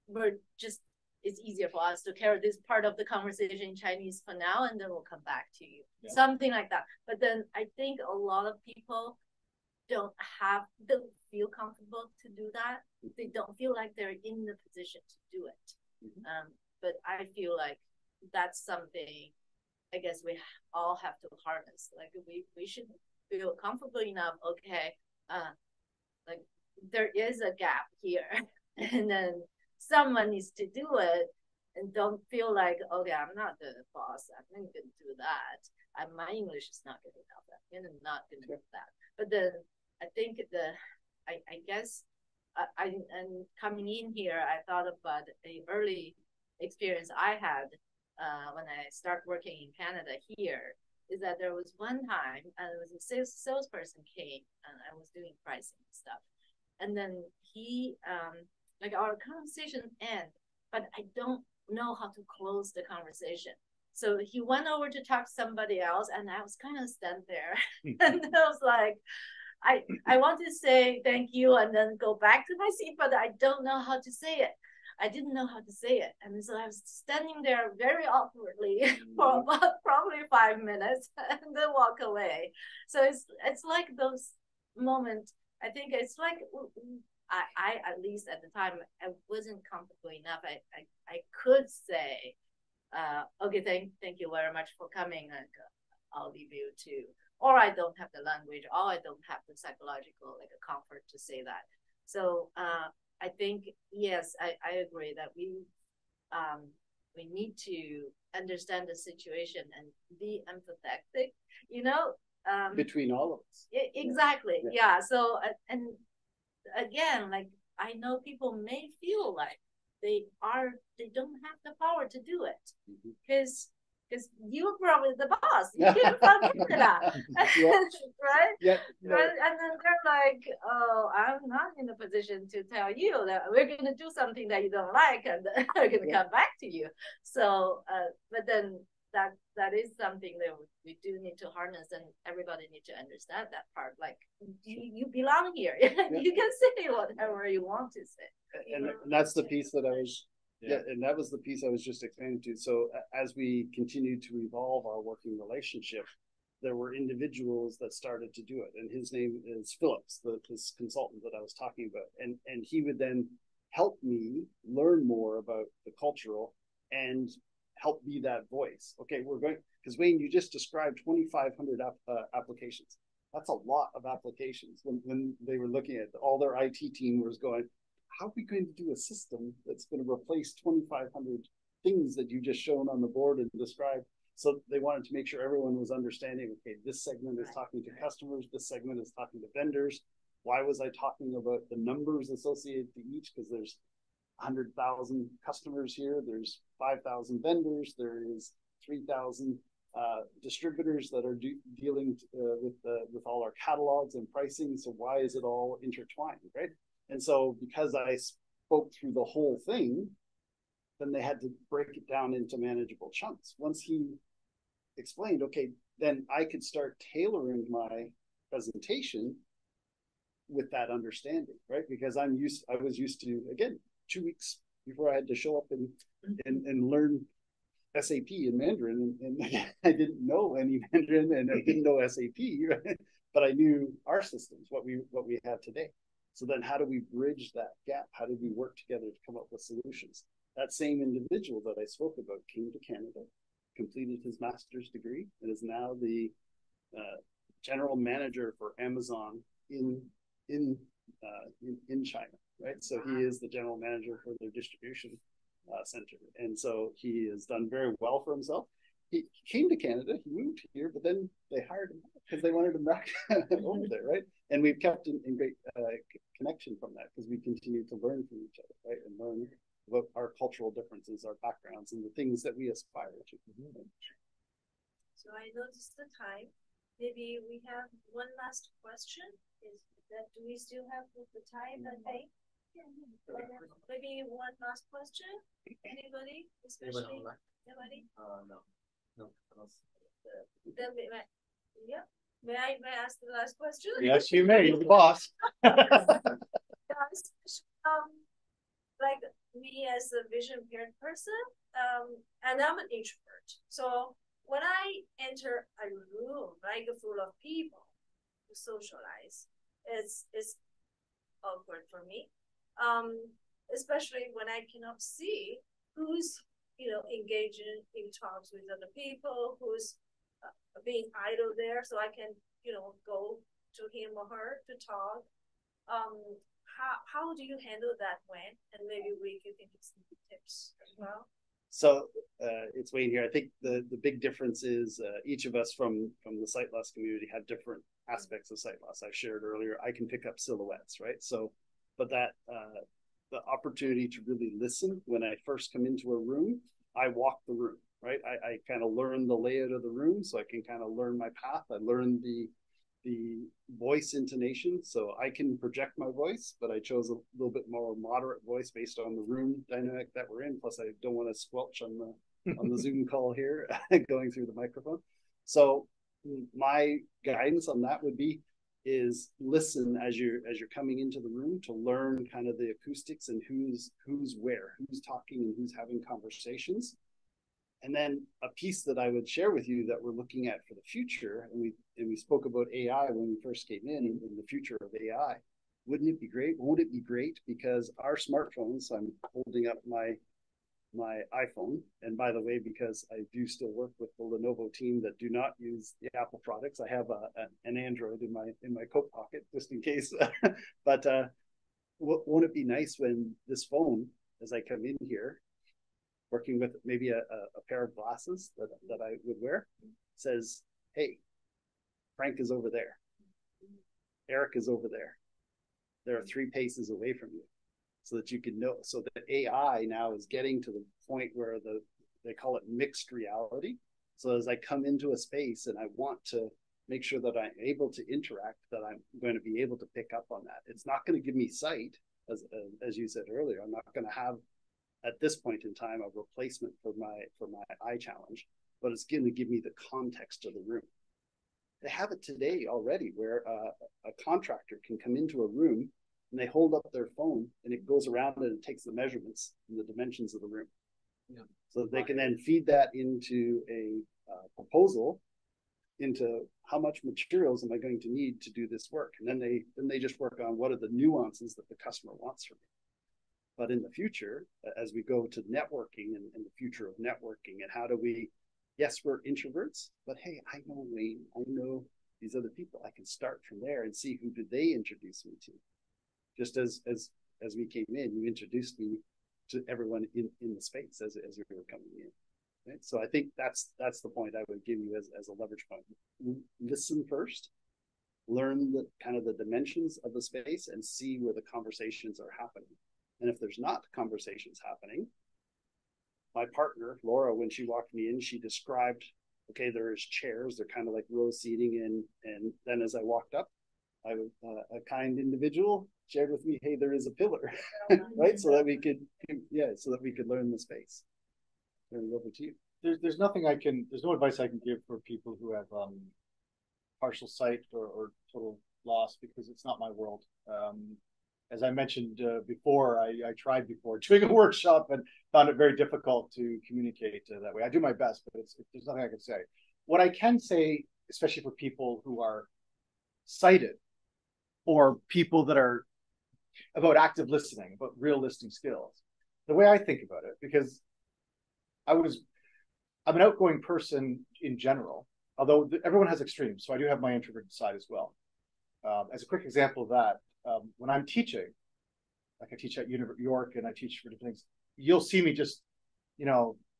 we're just it's easier for us to carry this part of the conversation in Chinese for now, and then we'll come back to you." Yeah. Something like that. But then I think a lot of people don't feel comfortable to do that. They don't feel like they're in the position to do it. Mm-hmm. But I feel like that's something I guess we all have to harness. Like we should feel comfortable enough. Okay, like there is a gap here, and then someone needs to do it, and don't feel like, okay, I'm not the boss. I'm not going to do that. My English is not good enough. I'm not going to do that. But then I think I guess and coming in here, I thought about a early experience I had when I started working in Canada here, is that there was one time and it was a salesperson came and I was doing pricing and stuff. And then he, like our conversation ended, but I don't know how to close the conversation. So he went over to talk to somebody else and I was kind of stand there. And I was like, I want to say thank you and then go back to my seat, but I don't know how to say it. I didn't know how to say it. And so I was standing there very awkwardly for about probably 5 minutes and then walk away. So it's like those moments. I think it's like I at least at the time, I wasn't comfortable enough. I could say, okay, thank you very much for coming. And I'll leave you to, or I don't have the language, or I don't have the psychological like a comfort to say that. So I think, yes, I agree that we need to understand the situation and be empathetic, you know. Between all of us. Exactly, yeah. So, and again, like, I know people may feel like they don't have the power to do it because you're probably the boss. You came from Canada, right? Yeah. No. And then they're like, "Oh, I'm not in a position to tell you that we're going to do something that you don't like, and we're going to come back to you." So, but then that is something that we do need to harness, and everybody needs to understand that part. Like, you belong here. You can say whatever you want to say. And that's the piece that I was. Yeah, and that was the piece I was just expanding to. So as we continued to evolve our working relationship, there were individuals that started to do it. And his name is Phillips, this consultant that I was talking about. And he would then help me learn more about the cultural and help be that voice. Okay, we're going, because Wayne, you just described 2,500 applications. That's a lot of applications. When they were looking at all their IT team was going, how are we going to do a system that's going to replace 2,500 things that you just shown on the board and described? So they wanted to make sure everyone was understanding, okay, this segment is talking to customers, this segment is talking to vendors. Why was I talking about the numbers associated to each? Because there's 100,000 customers here, there's 5,000 vendors, there is 3,000 distributors that are dealing with all our catalogs and pricing. So why is it all intertwined, right? And so because I spoke through the whole thing, then they had to break it down into manageable chunks. Once he explained, okay, then I could start tailoring my presentation with that understanding, right? Because I was used to, again, 2 weeks before I had to show up and learn SAP in Mandarin, and I didn't know any Mandarin and I didn't know SAP, right? But I knew our systems, what we have today. So then how do we bridge that gap? How did we work together to come up with solutions? That same individual that I spoke about came to Canada, completed his master's degree, and is now the general manager for Amazon in China. right? So he is the general manager for their distribution center. And so he has done very well for himself. He came to Canada, he moved here, but then they hired him because they wanted him back over there, right? And we've kept in great connection from that because we continue to learn from each other, right? And learn about our cultural differences, our backgrounds, and the things that we aspire to. So I noticed the time. Maybe we have one last question. Is that, do we still have the time? Okay. Maybe one last question. Anybody? Especially anybody? No. Then may I ask the last question? Yes, you may. You're the boss. Like me as a vision impaired person, and I'm an introvert. So when I enter a room like full of people to socialize, it's awkward for me. Especially when I cannot see who's engaging in talks with other people, who's being idle there, so I can go to him or her to talk. How do you handle that when? And maybe Ric, you can give some tips as well. So it's Wayne here. I think the big difference is each of us from the sight loss community have different aspects of sight loss. I shared earlier, I can pick up silhouettes, right? So, but that the opportunity to really listen when I first come into a room, I walk the room, right? I kind of learn the layout of the room, so I can kind of learn my path. I learn the voice intonation, so I can project my voice, but I chose a little bit more moderate voice based on the room dynamic that we're in. Plus, I don't want to squelch on the Zoom call here, going through the microphone. So my guidance on that would be is listen as you're coming into the room to learn kind of the acoustics and who's where, who's talking and who's having conversations. And then a piece that I would share with you that we're looking at for the future, and we spoke about AI when we first came in the future of AI. Wouldn't it be great? Won't it be great? Because our smartphones, I'm holding up my iPhone, and by the way, because I do still work with the Lenovo team that do not use the Apple products, I have an Android in my coat pocket just in case. But won't it be nice when this phone, as I come in here, working with maybe a pair of glasses that I would wear, says, hey, Frank is over there. Eric is over there. There are 3 paces away from you, so that you can know. So the AI now is getting to the point where they call it mixed reality. So as I come into a space and I want to make sure that I'm able to interact, that I'm going to be able to pick up on that. It's not going to give me sight, as you said earlier. I'm not going to have, at this point in time, a replacement for my eye challenge, but it's going to give me the context of the room. They have it today already, where a contractor can come into a room and they hold up their phone and it goes around and it takes the measurements and the dimensions of the room. Yeah. So they can then feed that into a proposal into how much materials am I going to need to do this work, and then they just work on what are the nuances that the customer wants from me. But in the future, as we go to networking and the future of networking, and how do we, yes, we're introverts, but hey, I know Wayne, I know these other people. I can start from there and see who did they introduce me to. Just as we came in, you introduced me to everyone in the space as we were coming in. Right? So I think that's the point I would give you as a leverage point. Listen first, learn the kind of the dimensions of the space, and see where the conversations are happening. And if there's not conversations happening, my partner, Laura, when she walked me in, she described, okay, there's chairs, they're kind of like row seating. And then as I walked up, a kind individual shared with me, hey, there is a pillar, right? So that we could learn the space. Turn it over to you. There's no advice I can give for people who have partial sight or total loss, because it's not my world. As I mentioned before, I tried before doing a workshop and found it very difficult to communicate that way. I do my best, but there's nothing I can say. What I can say, especially for people who are sighted, or people that are about active listening, about real listening skills, the way I think about it, because I'm an outgoing person in general, although everyone has extremes, so I do have my introverted side as well. As a quick example of that, when I'm teaching, like I teach at York and I teach for different things, you'll see me just,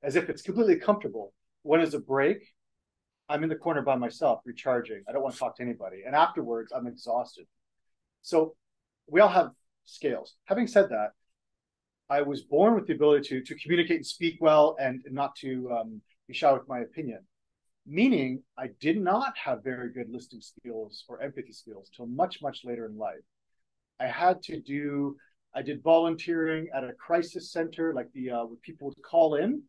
as if it's completely comfortable. When is a break? I'm in the corner by myself, recharging. I don't want to talk to anybody. And afterwards, I'm exhausted. So we all have scales. Having said that, I was born with the ability to communicate and speak well and not to be shy with my opinion. Meaning I did not have very good listening skills or empathy skills till much, much later in life. I did volunteering at a crisis center, like where people would call in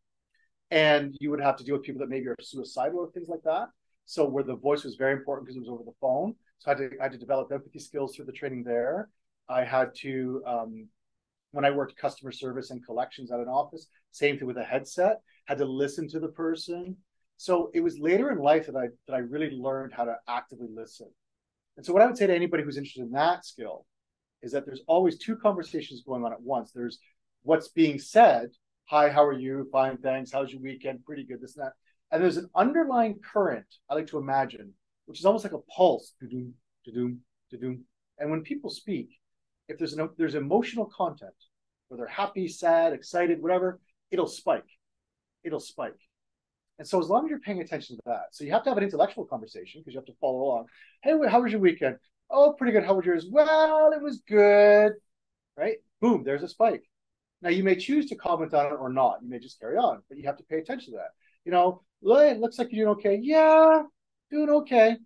and you would have to deal with people that maybe are suicidal or things like that. So where the voice was very important because it was over the phone. So I had to develop empathy skills through the training there. I had to, when I worked customer service and collections at an office, same thing with a headset, had to listen to the person. So it was later in life that I really learned how to actively listen. And so what I would say to anybody who's interested in that skill is that there's always two conversations going on at once. There's what's being said. Hi, how are you? Fine, thanks. How's your weekend? Pretty good, this and that. And there's an underlying current, I like to imagine, which is almost like a pulse. Do-doom, do-doom, do-doom. And when people speak, if there's emotional content, whether happy, sad, excited, whatever, it'll spike. It'll spike. And so as long as you're paying attention to that, so you have to have an intellectual conversation because you have to follow along. Hey, how was your weekend? Oh, pretty good. How was yours? Well, it was good. Right? Boom, there's a spike. Now you may choose to comment on it or not. You may just carry on, but you have to pay attention to that. It looks like you're doing okay. Yeah, doing okay.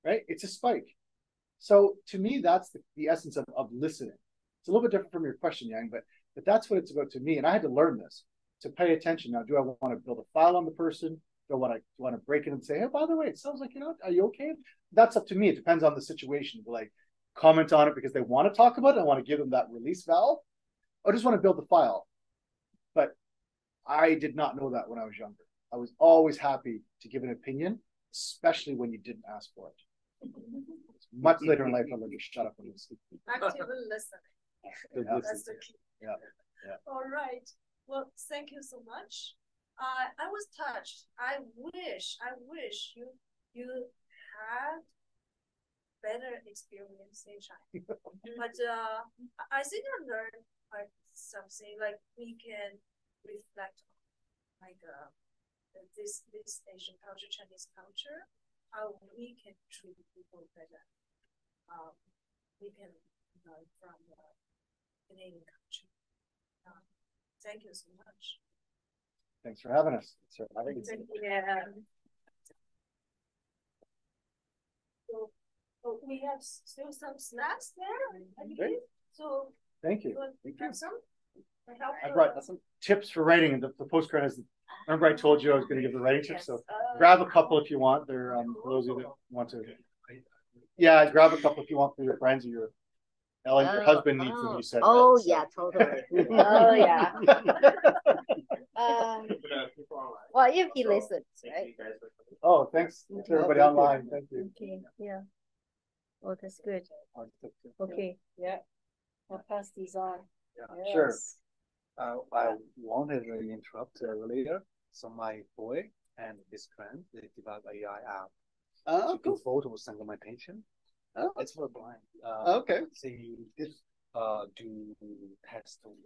Right? It's a spike. So to me, that's the essence of listening. It's a little bit different from your question, Yang, but that's what it's about to me. And I had to learn this. To pay attention. Now, do I want to build a file on the person? Do I want to break it and say, hey, by the way, it sounds like are you okay? That's up to me. It depends on the situation. Will I comment on it because they want to talk about it? I want to give them that release valve. I just want to build the file. But I did not know that when I was younger. I was always happy to give an opinion, especially when you didn't ask for it. Much later in life, I learned to shut up when you speak. Active listening. Yeah. That's the key. Yeah. All right. Well, thank you so much. I was touched. I wish you had better experience in China. But I think I learned something like we can reflect on, like this Asian culture, Chinese culture, how we can treat people better. We can learn from Canadian culture. Thank you so much. Thanks for having us. Yeah. So we have still some snacks there, I believe. Great. So Thank you. Have some? I brought some tips for writing, and the postcard has. Remember, I told you I was going to give the writing tips. So grab a couple if you want. They're for those of you that want to. Yeah, grab a couple if you want for your friends or your. Ellen, your husband needs them. You said. Oh that, so. yeah, totally. Oh yeah. Well, if he listens, right? Oh, thanks to everybody online. Thank you. Okay. Yeah. Oh, that's good. Okay. Yeah. I'll pass these on. Yeah. Sure. I wanted to interrupt earlier. So my boy and his friend, they developed an AI app to do photos under my attention. It's for blind. Okay. They did do test with